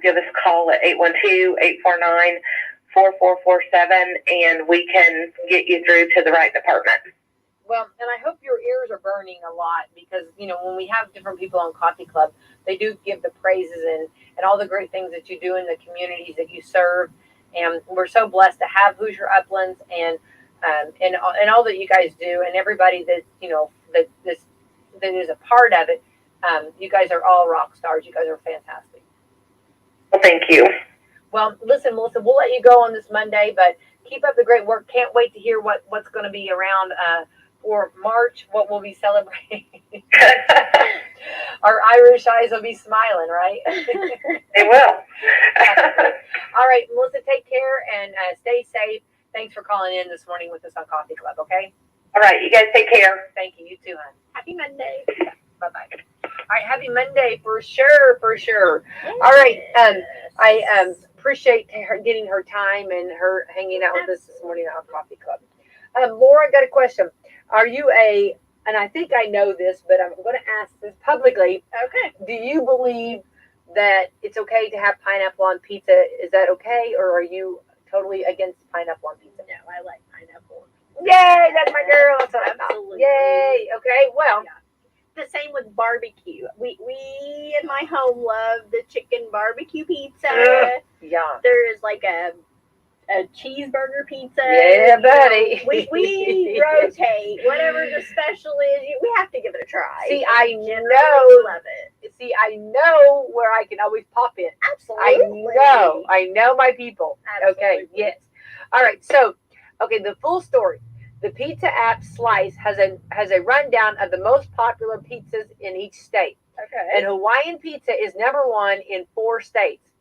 give us a call at 812-849-4447, and we can get you through to the right department. Well, and I hope your ears are burning a lot because, when we have different people on Coffee Club, they do give the praises and all the great things that you do in the communities that you serve. And we're so blessed to have Hoosier Uplands and all that you guys do, and everybody that, that is a part of it. You guys are all rock stars. You guys are fantastic. Well, thank you. Well, listen, Melissa, we'll let you go on this Monday, but keep up the great work. Can't wait to hear what's going to be around for March, what we'll be celebrating. Our Irish eyes will be smiling, right? They will. All right, Melissa, take care and stay safe. Thanks for calling in this morning with us on Coffee Club, okay? All right, you guys take care. Thank you. You too, hon. Happy Monday. Bye-bye. All right, happy Monday for sure. All right, I appreciate her getting her time and her hanging out with us this morning on Coffee Club. Laura, I got a question. Are you and I think I know this, but I'm going to ask this publicly. Okay. Do you believe that it's okay to have pineapple on pizza? Is that okay, or are you totally against pineapple on pizza? No, I like pineapple. Yay, that's my girl. That's what I thought. Absolutely. Yay. Okay, well. Yeah. The same with barbecue. We in my home love the chicken barbecue pizza. Yeah. There is like a cheeseburger pizza. Yeah, buddy. We rotate. Whatever the special is, we have to give it a try. See, I love it. See, I know where I can always pop in. Absolutely. I know my people. Absolutely. Okay, yes. All right, so, the full story. The pizza app Slice has a rundown of the most popular pizzas in each state. Okay. And Hawaiian pizza is number 1 in 4 states.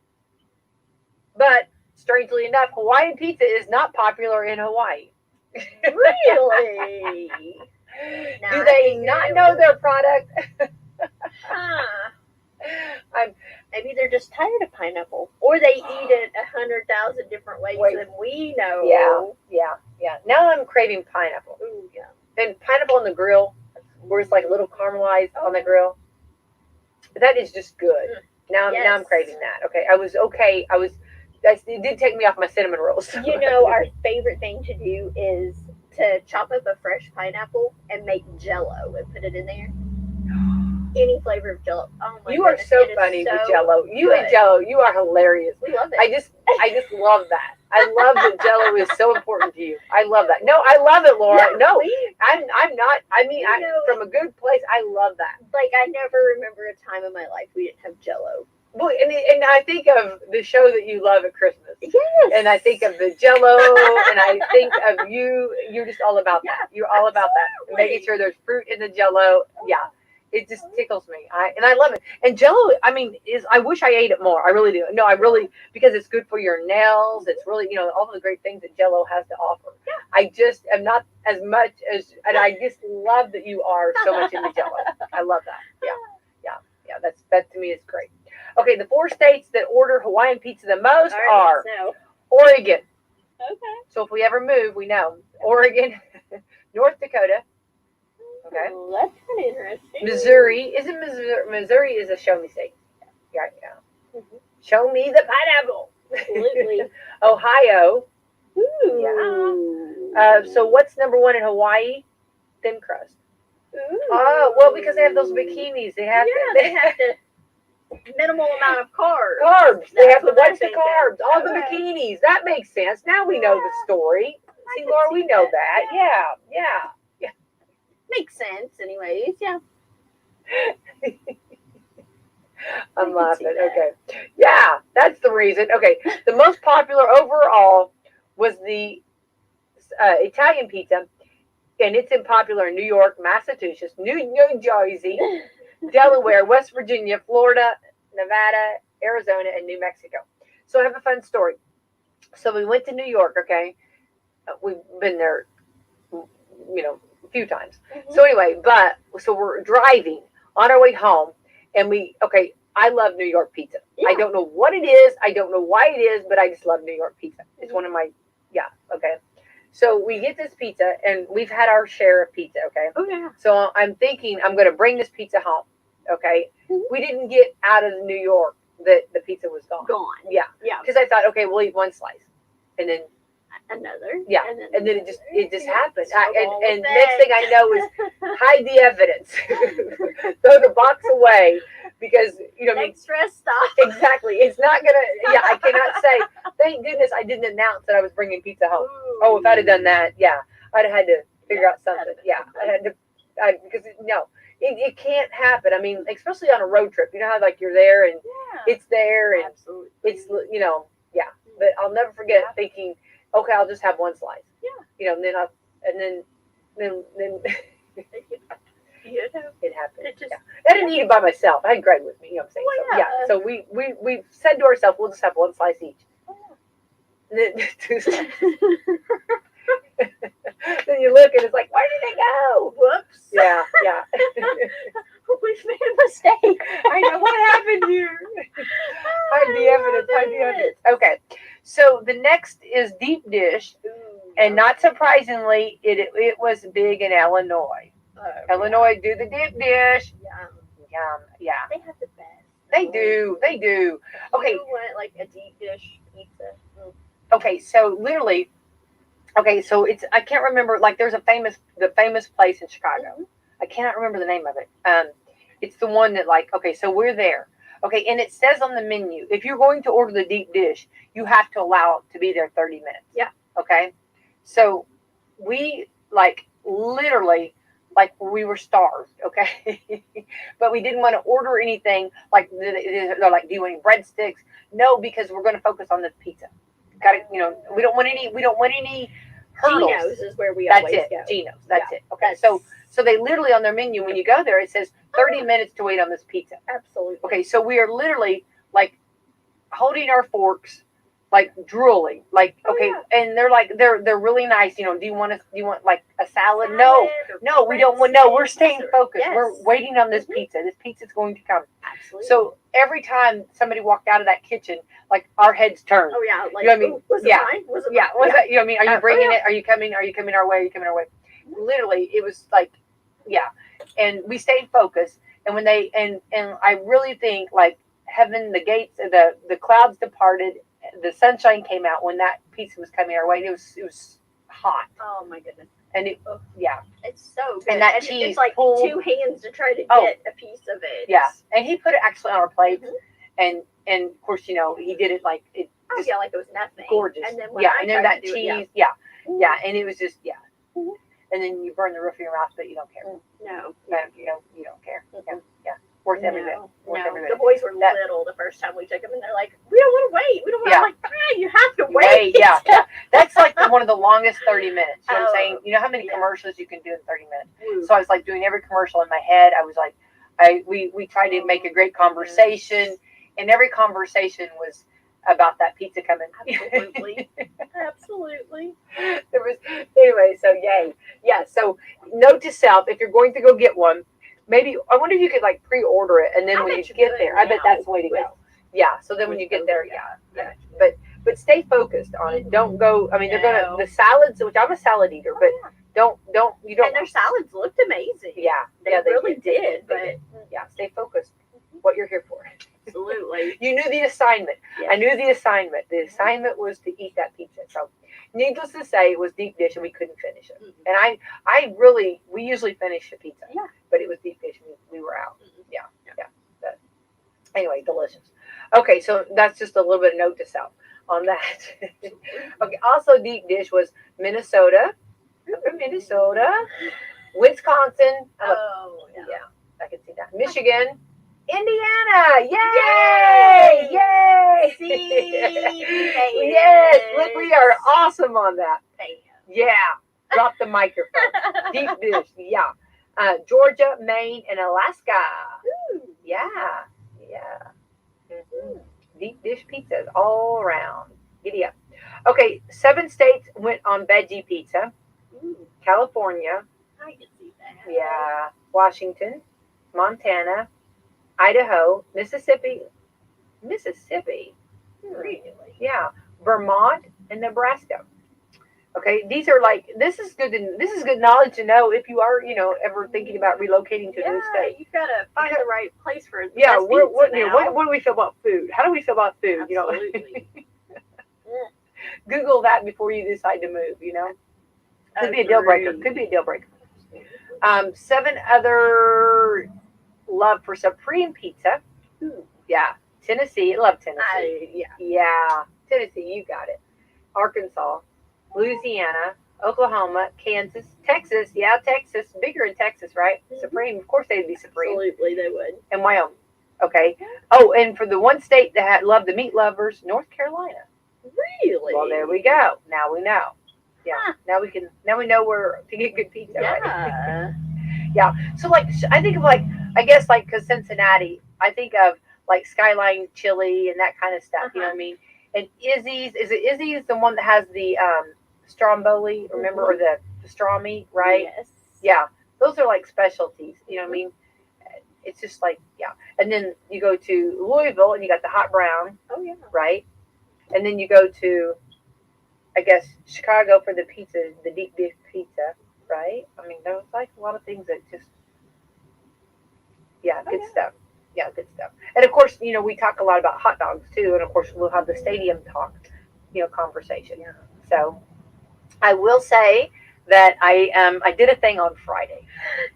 But, strangely enough, Hawaiian pizza is not popular in Hawaii. Really? Do they not know their product? Huh. Maybe they're just tired of pineapple, or they eat it 100,000 different ways than we know. Yeah. Now I'm craving pineapple. Ooh, yeah. And pineapple on the grill, where it's like a little caramelized on the grill. That is just good. Now I'm craving that. Okay, it did take me off my cinnamon rolls. Our favorite thing to do is to chop up a fresh pineapple and make Jell-O and put it in there. Any flavor of Jell-O. Oh my You are goodness, so funny with Jell-O. You and Jell-O, you are hilarious. We love it. I just love that. I love that Jell-O is so important to you. I love that. No, I love it, Laura. Yeah, no, I'm not. I mean, from a good place. I love that. Like, I never remember a time in my life we didn't have Jell-O. Well, and I think of the show that you love at Christmas. Yes. And I think of the Jell-O, and I think of you. You're just all about that. You're all about that. And making sure there's fruit in the Jell-O. Yeah. It just tickles me. I love it. And Jell-O, I wish I ate it more. I really do. No, because it's good for your nails. It's really, all the great things that Jell-O has to offer. Yeah. I just am not as much as, and I just love that you are so much into Jell-O. I love that. Yeah. That to me is great. Okay, the 4 states that order Hawaiian pizza the most are Oregon. Okay. So if we ever move, we know. Oregon, North Dakota. Okay. Oh, that's kind of interesting. Missouri is a show me state. Yeah. Mm-hmm. Show me the pineapple. Absolutely. Ohio. Ooh. Yeah. So what's number 1 in Hawaii? Thin crust. Ooh. Oh, well, because they have those bikinis. They have to minimal amount of carbs. Carbs. They have to watch the thinking. carbs. All the Okay. bikinis. That makes sense. Now we know the story. See, Laura, we know that. Yeah. Makes sense, anyways. Yeah. I'm I can see laughing. that. Okay. Yeah, that's the reason. Okay. The most popular overall was the Italian pizza, and it's popular in New York, Massachusetts, New Jersey, Delaware, West Virginia, Florida, Nevada, Arizona, and New Mexico. So I have a fun story. So we went to New York, okay? We've been there, a few times. Mhm. So anyway, so we're driving on our way home, and I love New York pizza. Yeah. I don't know what it is. I don't know why it is, but I just love New York pizza. It's one of my, okay. So we get this pizza, and we've had our share of pizza, okay? Oh, yeah. So I'm thinking I'm going to bring this pizza home, okay? Mhm. We didn't get out of New York that the pizza was gone. Yeah. Yeah. Because I thought, okay, we'll eat one slice. And then, Another. yeah. And then it just happened. Snowball And effect. next thing I know is hide the evidence. Throw the box away because, Next stress stop. exactly. It's not going to, I cannot say, thank goodness I didn't announce that I was bringing pizza home. Ooh. Oh, if I'd have done that, I'd have had to figure out something. that'd have Yeah, been I had to, because it can't happen. I mean, especially on a road trip. You know how like you're there and Yeah. it's there and Absolutely. it's But I'll never forget thinking, okay, I'll just have one slice. Yeah. And then then it happened. It just, I didn't eat it by myself. I had Greg with me. You know what I'm saying? Well, yeah. So we said to ourselves, we'll just have one slice each. And then, then you look and it's like, where did they go? Whoops. Yeah. We made a mistake. I know what happened here. Hide the evidence. Okay. So the next is deep dish, and not surprisingly, it was big in Illinois. Illinois do the deep dish. Yum. Yeah. They have the best. They do. Okay. You want like a deep dish pizza? Okay. So literally. Okay. So I can't remember. Like there's the famous place in Chicago. Mm-hmm. I cannot remember the name of it. It's the one that so we're there. Okay, and it says on the menu, if you're going to order the deep dish, you have to allow it to be there 30 minutes. Yeah. Okay. So we literally we were starved. Okay. But we didn't want to order anything they're like, do you want any breadsticks? No, because we're going to focus on the pizza. Got to, we don't want any hurdles. Gino's is where we That's always it. go. Gino's. That's it. Okay. So they literally on their menu, when you go there, it says 30 minutes to wait on this pizza. Absolutely. Okay, so we are literally holding our forks, drooling, and they're really nice. Do you want a salad? No, we don't want. No, we're staying focused. Yes. We're waiting on this pizza. This pizza's going to come. Absolutely. So every time somebody walked out of that kitchen, our heads turned. Oh yeah, you know what I mean? Was it mine? Was it mine? Was that? You know what I mean? Are you bringing it? Are you coming our way? Are you coming our way? Literally, it was and we stayed focused. And when they and I really think heaven, the gates, the clouds departed, the sunshine came out when that pizza was coming our way. It was hot. Oh my goodness. And it's so good. And that cheese it's like pulled, 2 hands to try to get a piece of it. Yeah, and he put it actually on our plate, Mm-hmm. and of course he did it like it. Oh yeah, like it was nothing. Gorgeous. And then when and then that cheese, and it was just Mm-hmm. And then you burn the roof of your mouth, but you don't care. No. You don't care. Yeah. Worth every bit. Worth every bit. The boys were little the first time we took them, and they're like, we don't want to wait. We don't want to. I'm like, fine, you have to wait. Yeah. That's one of the longest 30 minutes. You know what I'm saying? You know how many commercials you can do in 30 minutes? Ooh. So I was doing every commercial in my head. I was we tried to make a great conversation, and every conversation was about that pizza coming. Absolutely. There was anyway. So yay. Yeah. So note to self: if you're going to go get one, maybe I wonder if you could pre-order it, and then when you get there, I bet that's the way to go. Yeah. So then when you get there, but stay focused on it. Don't go. I mean, they're the salads, which I'm a salad eater, but don't. And their salads looked amazing. Yeah. They really did. But stay focused. What you're here for. Absolutely. You knew the assignment. Yes. I knew the assignment. The assignment was to eat that pizza. So, needless to say, it was deep dish, and we couldn't finish it. Mm-hmm. And we usually finish the pizza. Yeah. But it was deep dish, and we were out. Mm-hmm. Yeah. Anyway, delicious. Okay, so that's just a little bit of note to self on that. Okay, also deep dish was Minnesota. I'm from Minnesota. Wisconsin. Oh, Yeah, yeah. I can see that. Michigan. Indiana. Yay! Yay! See, we made Yes, it. look, we are awesome on that. Bam. Yeah. Drop the microphone. Deep dish. Yeah. Georgia, Maine, and Alaska. Ooh. Yeah. Yeah. Mhm. Deep dish pizzas all around. Giddy up. Okay, 7 states went on veggie pizza. Ooh, California, I can see that. yeah, Washington, Montana, Idaho, Mississippi, Really? yeah, Vermont, and Nebraska. Okay, these are like this is good knowledge to know if you are ever thinking about relocating to a new state. You've got to find the right place for the Yeah, best what pizza now. what do we feel about food? How do we feel about food? Absolutely. Google that before you decide to move. Could be a deal breaker. Could be a deal breaker. 7 other love for Supreme Pizza. Ooh. Yeah, Tennessee. Love Tennessee. Yeah. Yeah, Tennessee. You got it. Arkansas, Louisiana, Oklahoma, Kansas, Texas. Yeah, Texas. Bigger in Texas, right? Mhm. Supreme. Of course, they'd be Supreme. Absolutely, they would. And Wyoming. Okay. Oh, and for the one state that had loved the meat lovers, North Carolina. Really? Well, there we go. Now we know. Yeah. Huh. Now we know where to get good pizza. Right? Yeah. Yeah. So like I think of I guess because Cincinnati, I think of like Skyline Chili and that kind of stuff. You know what I mean? And Izzy's, is it Izzy's the one that has the stromboli? Remember, or the pastrami, right? Yes. Yeah. Those are like specialties. You know what I mean? It's just like And then you go to Louisville and you got the hot brown, Oh, yeah. right? And then you go to, I guess, Chicago for the pizza, the deep dish pizza, right? I mean, there was like a lot of things that just, good stuff. Yeah, good stuff. And of course, we talk a lot about hot dogs too. And of course, we'll have the stadium talk, conversation. Yeah. So I will say that I did a thing on Friday.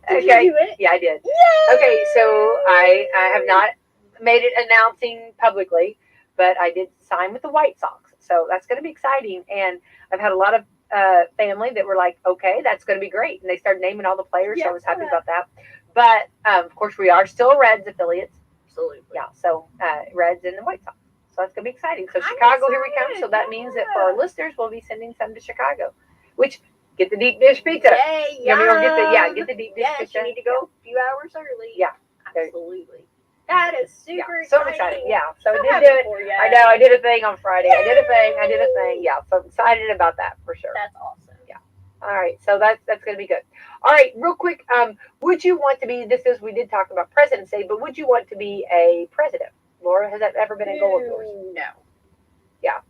Did you do it? Yeah, I did. Yay! Okay, so I have not made it announcing publicly, but I did sign with the White Sox. So that's going to be exciting. And I've had a lot of family that were like, okay, that's going to be great. And they started naming all the players, so I was happy about that. But, of course, we are still Reds affiliates. Absolutely. Yeah, so Reds and the White Sox. So that's going to be exciting. So I'm Chicago, here we come. excited. So that means that for our listeners, we'll be sending some to Chicago, which get the deep dish pizza. Yay, Yeah, we don't get the deep dish yes, pizza. you need to go a few hours early. Yeah. Absolutely. That is super So exciting. excited. Yeah, so I did happy do it. for you. I know, I did a thing on Friday. I did a thing. Yeah, so I'm excited about that for sure. That's awesome. All right, so that's going to be good. All right, real quick, would you want to be, we did talk about President's Day, but would you want to be a president? Laura, has that ever been a goal of yours? No. Yeah.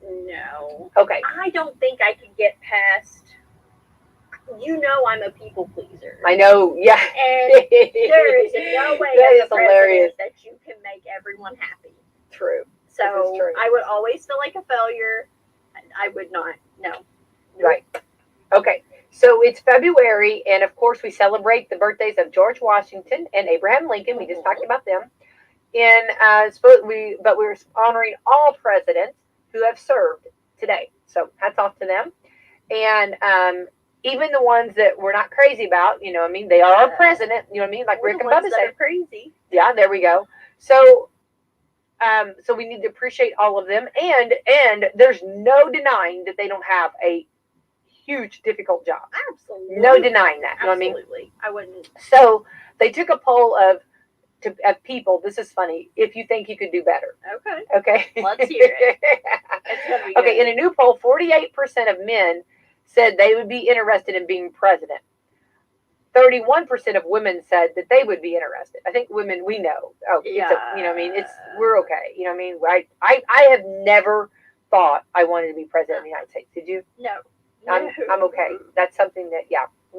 No. Okay. I don't think I could get past, I'm a people pleaser. I know, yeah. And there is no way That as is a hilarious. president that you can make everyone happy. True. So true. I would always feel like a failure. I would not. No. Right. Okay. So it's February, and of course we celebrate the birthdays of George Washington and Abraham Lincoln. We just talked about them. And we're honoring all presidents who have served today. So hats off to them. And even the ones that we're not crazy about, they are our president, like Rick and Bubba said. Crazy. Yeah, there we go. So we need to appreciate all of them, and there's no denying that they don't have a huge, difficult job. Absolutely. No denying that. You know what I mean? Absolutely. I wouldn't. So they took a poll of people. This is funny. If you think you could do better. Okay. Let's hear it. It's gonna be Okay, good. in a new poll, 48% of men said they would be interested in being president. 31% of women said that they would be interested. I think women, we know. Oh, Yeah. we're okay. You know what I mean? I have never thought I wanted to be president of the United States. Did you? No. I'm okay. That's something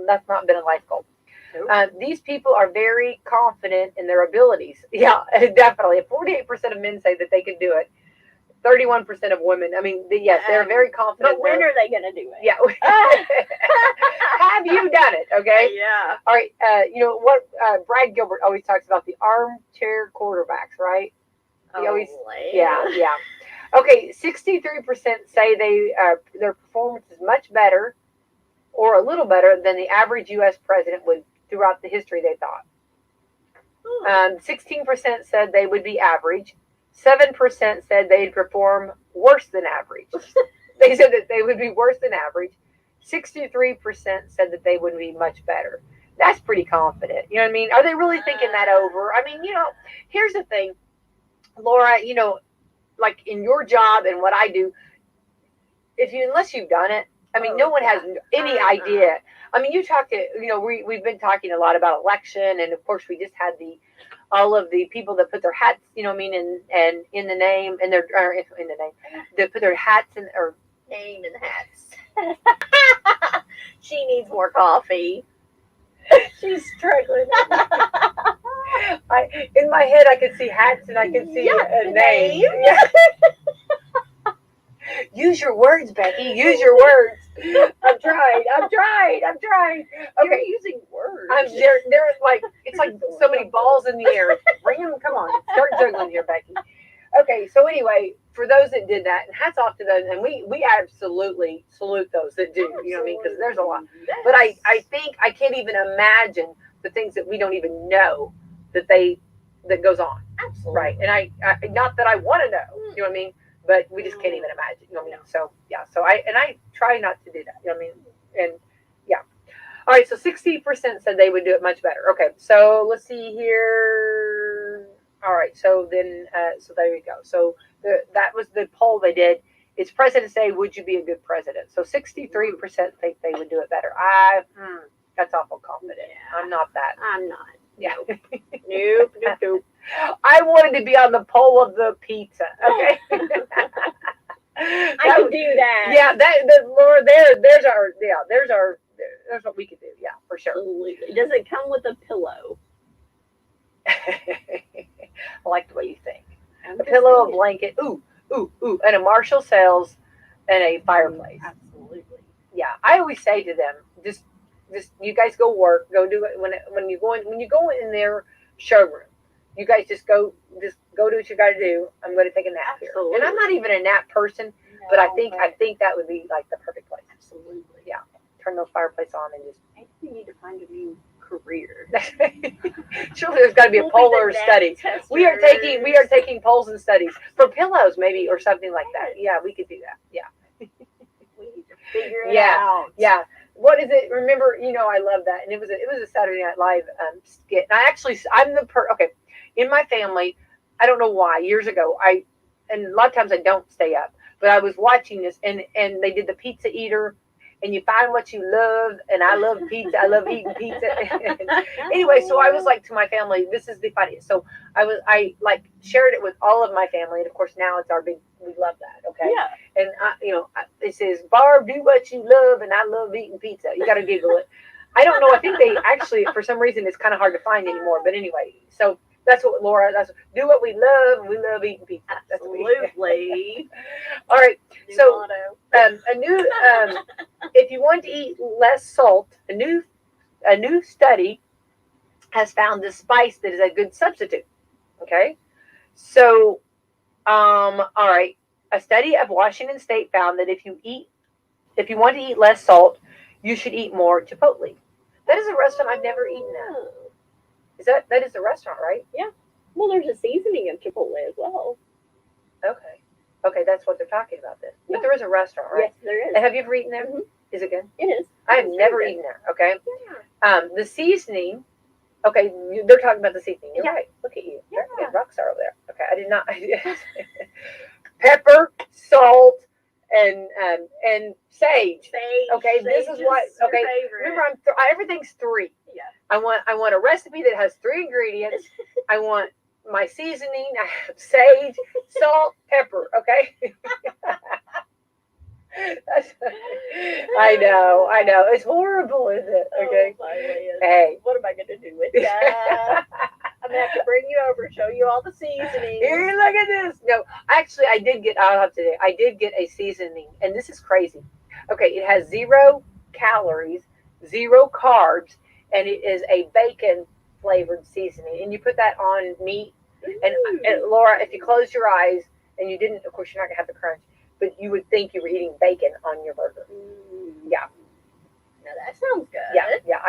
that's not been a life goal. Nope. These people are very confident in their abilities. Yeah, definitely. 48% of men say that they could do it. 31% of women. I mean, yes, they're very confident. But when are they going to do it? Yeah. Have you done it? Okay. Yeah. All right. You know what? Brad Gilbert always talks about the armchair quarterbacks, right? He always. Yeah. Yeah. Okay. 63% say their performance is much better, or a little better than the average U.S. president would throughout the history. They thought. 16% said they would be average. 7% said they'd perform worse than average. They said that they would be worse than average. 63% said that they would be much better. That's pretty confident. You know what I mean? Are they really thinking that over? I mean, here's the thing, Laura, like in your job and what I do, unless you've done it, I mean, no one has any idea. I mean, you talk to, we've been talking a lot about election, and of course we just had all of the people that put their hats, in the name, and in the name, that put their hats in, or name in hats. She needs more coffee. She's struggling. In my head, I could see hats and I could see a name. Yeah. Use your words, Becky. Use your words. I'm trying. Okay. You're using words. They're like, it's like so many balls in the air. Bring them. Come on. Start juggling here, Becky. Okay. So anyway, for those that did that, and hats off to those, and we absolutely salute those that do. You know what I mean? Because there's a lot. But I think I can't even imagine the things that we don't even know that goes on. Absolutely. Right. And I not that I want to know. You know what I mean? But we just can't even imagine. You know what I mean? So yeah. So I try not to do that. You know what I mean? And yeah. All right. So 60% said they would do it much better. Okay. So let's see here. All right. So then, so there you go. So that was the poll they did. It's President's Day. Would you be a good president? So 63% think they would do it better. That's awful confident. Yeah. I'm not that. I'm not. Yeah. Nope. I wanted to be on the pole of the pizza. Okay. I can do that. Yeah, Laura, there's what we could do. Yeah, for sure. Absolutely. Does it come with a pillow? I like the way you think. A pillow, a blanket, ooh, and a Marshall Sales and a fireplace. Absolutely. Yeah, I always say to them, just you guys go work, go do it when you go in their showroom. You guys just go do what you got to do. I'm going to take a nap here, and I'm not even a nap person, but I think that would be like the perfect place. Absolutely. Yeah. Turn those fireplace on and just. Maybe we need to find a new career. Surely there's got to be a poll or a study. We are taking polls and studies for pillows, maybe, or something like that. Yeah, we could do that. Yeah. We need to figure it out. Yeah. What is it? Remember, I love that, and it was a Saturday Night Live skit. And I'm okay. In my family, I don't know why. Years ago, and a lot of times I don't stay up, but I was watching this, and they did the pizza eater, and you find what you love, and I love pizza. I love eating pizza. Anyway, so I was like to my family, this is the funniest. So I shared it with all of my family, and of course now it's our big. We love that. Okay. Yeah. And it says, Barb, do what you love, and I love eating pizza. You got to Google it. I don't know. I think they actually, for some reason, it's kind of hard to find anymore. But anyway, so. That's what Laura. Do what we love. And we love eating pizza. Absolutely. All right. So, a new. If you want to eat less salt, a new study has found this spice that is a good substitute. Okay. So, all right. A study of Washington State found that if you want to eat less salt, you should eat more chipotle. That is a restaurant I've never eaten at. That is a restaurant, right? Yeah. Well, there's a seasoning of chipotle as well. Okay, that's what they're talking about then. Yeah. But there is a restaurant, right? Yes, there is. And have you ever eaten there? Mm-hmm. Is it good? It is. I have never eaten there. Okay. Yeah. The seasoning. Okay, they're talking about the seasoning. You're right. Look at you. Yeah. Rock star over there. Okay, I did not. Pepper, salt, and sage. Okay, sage, this is what. Okay, remember, everything's 3. Yeah. I want a recipe that has 3 ingredients. I want my seasoning. I have sage, salt, pepper. Okay. I know. It's horrible, isn't it? Okay. Oh, hey, what am I going to do with that? I'm gonna have to bring you over, show you all the seasonings. Here, look at this. No, actually, I did get a seasoning, and this is crazy. Okay, it has 0 calories, 0 carbs, and it is a bacon flavored seasoning. And you put that on meat. And Laura, if you close your eyes and you didn't, of course, you're not gonna have the crunch, but you would think you were eating bacon on your burger. Yeah. Now that sounds good. Yeah.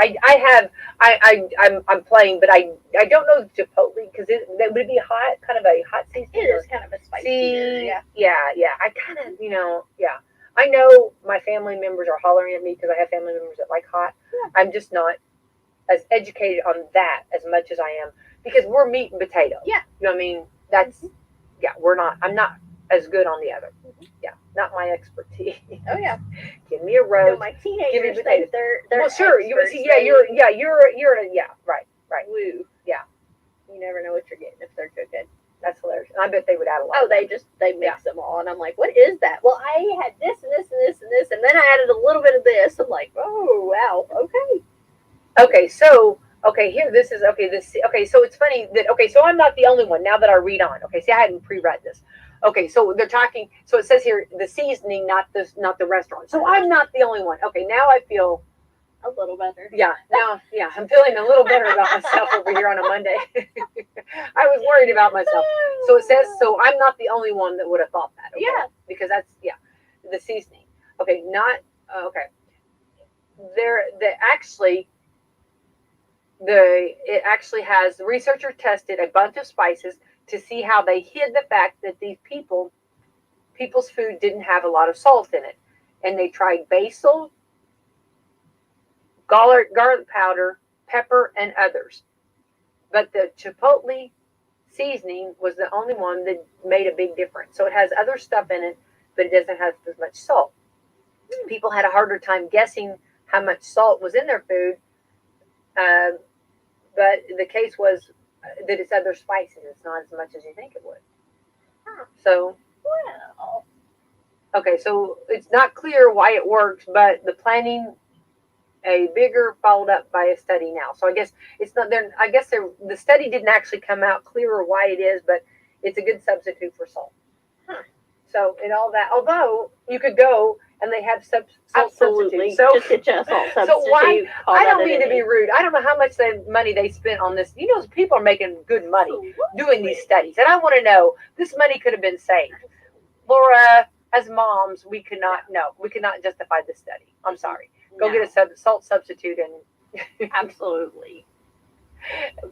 I'm playing, but I don't know the Chipotle because would it be hot, kind of a hot seasoning? It is kind of a spicy. Yeah. I kind of, yeah. I know my family members are hollering at me because I have family members that like hot. Yeah. I'm just not as educated on that as much as I am because we're meat and potato. Yeah. You know what I mean? That's, I'm not as good on the other. Yeah. Not my expertise. Oh yeah. Give me a roast. My teenagers think they're well, sure. experts. You're right. Woo. Yeah. You never know what you're getting if they're cooking. That's hilarious. And I bet they would add a lot. Oh, they mix them all, and I'm like, what is that? Well, I had this and this and this and this, and then I added a little bit of this. I'm like, oh wow, okay. Okay, so here so it's funny that so I'm not the only one now that I read on. Okay, see, I hadn't pre-read this. Okay, so they're talking. So it says here the seasoning, not the restaurant. So I'm not the only one. Okay, now I feel a little better. Yeah, I'm feeling a little better about myself over here on a Monday. I was worried about myself. So it says, so I'm not the only one that would have thought that. Okay? Yeah. Because that's, the seasoning. Okay, okay. It actually has, the researcher tested a bunch of spices to see how they hid the fact that these people's food didn't have a lot of salt in it. And they tried basil, garlic powder, pepper, and others. But the Chipotle seasoning was the only one that made a big difference. So it has other stuff in it, but it doesn't have as much salt. People had a harder time guessing how much salt was in their food, but the case was that it's other spices. It's not as much as you think it would. So, well, okay, so it's not clear why it works, but the planning a bigger followed up by a study now. So I guess it's not there. I guess the study didn't actually come out clearer why it is, but it's a good substitute for salt. So in all that, although you could go and they have salt substitutes. So just get you a salt substitute. So why? I don't mean to be rude. I don't know how much money they spent on this. People are making good money doing these studies, and I want to know this money could have been saved. Laura, as moms, we could not justify this study. I'm sorry. Go get a salt substitute and absolutely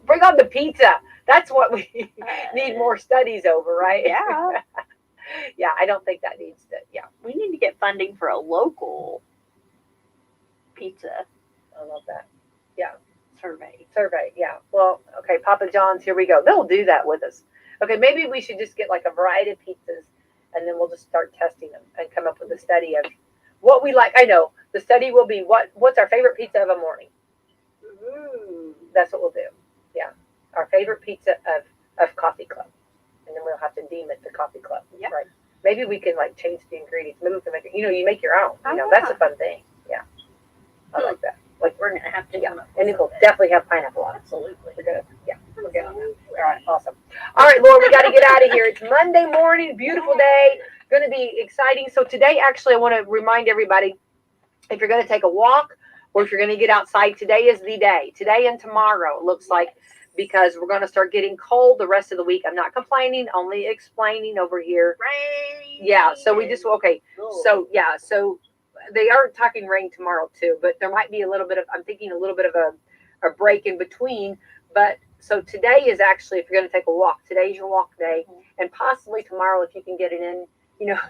bring on the pizza. That's what we need more studies over, right? Yeah. Yeah, I don't think that needs to. Yeah, we need to get funding for a local pizza. I love that. Yeah, survey. Yeah. Well, okay, Papa John's. Here we go. They'll do that with us. Okay, maybe we should just get like a variety of pizzas, and then we'll just start testing them and come up with a study of what we like. I know the study will be what's our favorite pizza of a morning. That's what we'll do. Yeah, our favorite pizza of Coffee Club, and then we'll have to deem it the Coffee Club. Yeah. Right. Maybe we can like change the ingredients. Maybe we can make it. You make your own. That's a fun thing. Yeah, I like that. Like we're gonna have to. Yeah, and it will definitely have pineapple on it. Absolutely. We're good on that. All right, awesome. All right, Laura, we got to get out of here. It's Monday morning, beautiful day. Going to be exciting. So today, actually, I want to remind everybody, if you're going to take a walk or if you're going to get outside, today is the day. Today and tomorrow, it looks like, because we're going to start getting cold the rest of the week. I'm not complaining, only explaining over here. Rain. Yeah, so we just, okay. So, yeah, so they are talking rain tomorrow too, but there might be I'm thinking a little bit of a break in between. But so today is actually, if you're going to take a walk, today's your walk day, and possibly tomorrow if you can get it in. Yeah.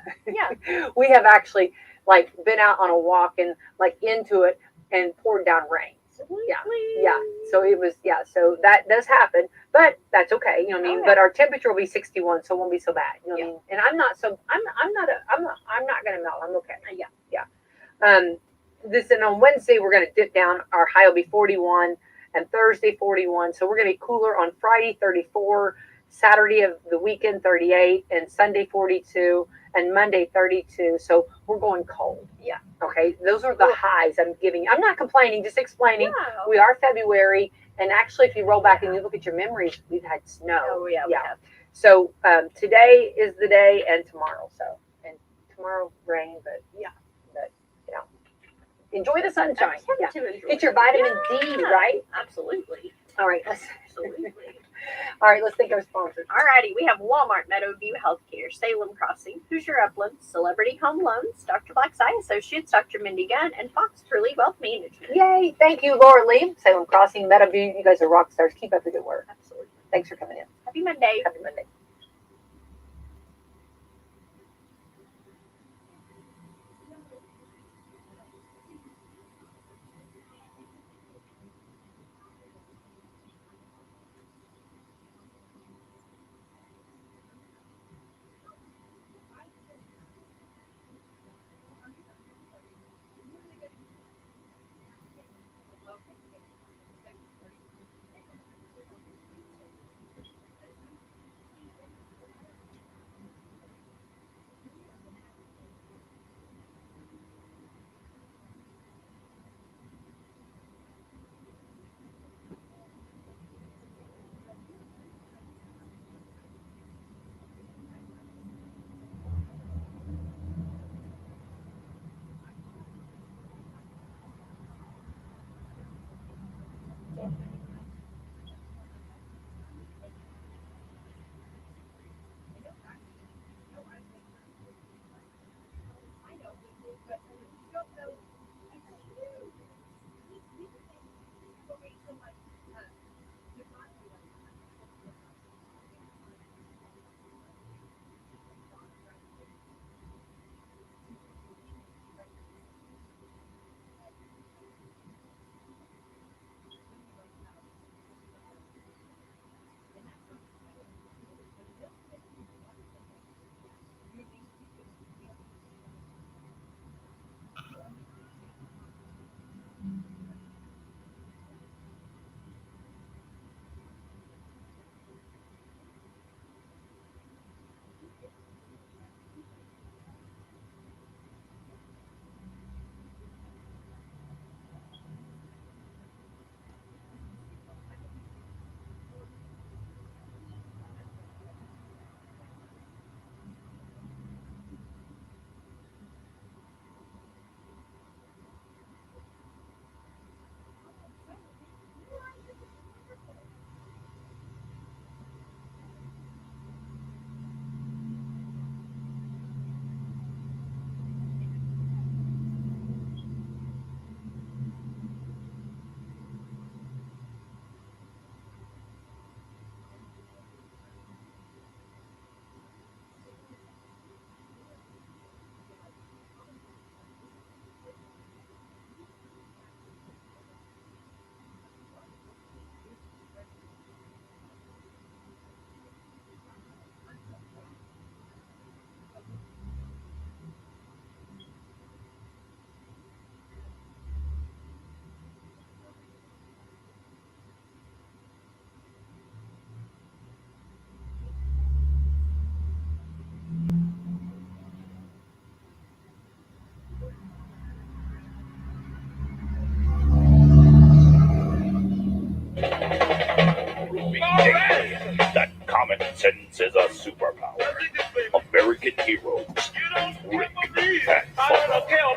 We have actually like been out on a walk and like into it and poured down rain. Yeah. So it was, so that does happen, but that's okay. But our temperature will be 61, so it won't be so bad. You know what I mean? And I'm not going to melt. I'm okay. Yeah. And on Wednesday, we're going to dip down. Our high will be 41 and Thursday 41. So we're going to be cooler on Friday, 34, Saturday of the weekend, 38, and Sunday 42, and Monday 32. So we're going cold. Yeah. Okay. Those are the highs I'm giving. I'm not complaining, just explaining. No. We are February, And actually, if you roll back and you look at your memories, we've had snow. Oh yeah, we have. So today is the day, and tomorrow. And tomorrow rain, but enjoy the sunshine. Get your vitamin D, right? Absolutely. All right. Absolutely. All right, let's thank our sponsors. Alrighty, we have Walmart, Meadowview Healthcare, Salem Crossing, Hoosier Uplands, Celebrity Home Loans, Dr. Black's Eye Associates, Dr. Mindy Gunn, and Fox Truly Wealth Management. Yay! Thank you, Laura Lee, Salem Crossing, Meadowview. You guys are rock stars. Keep up the good work. Absolutely. Thanks for coming in. Happy Monday. Happy Monday. That common sense is a superpower. American heroes, Rick and Bubba.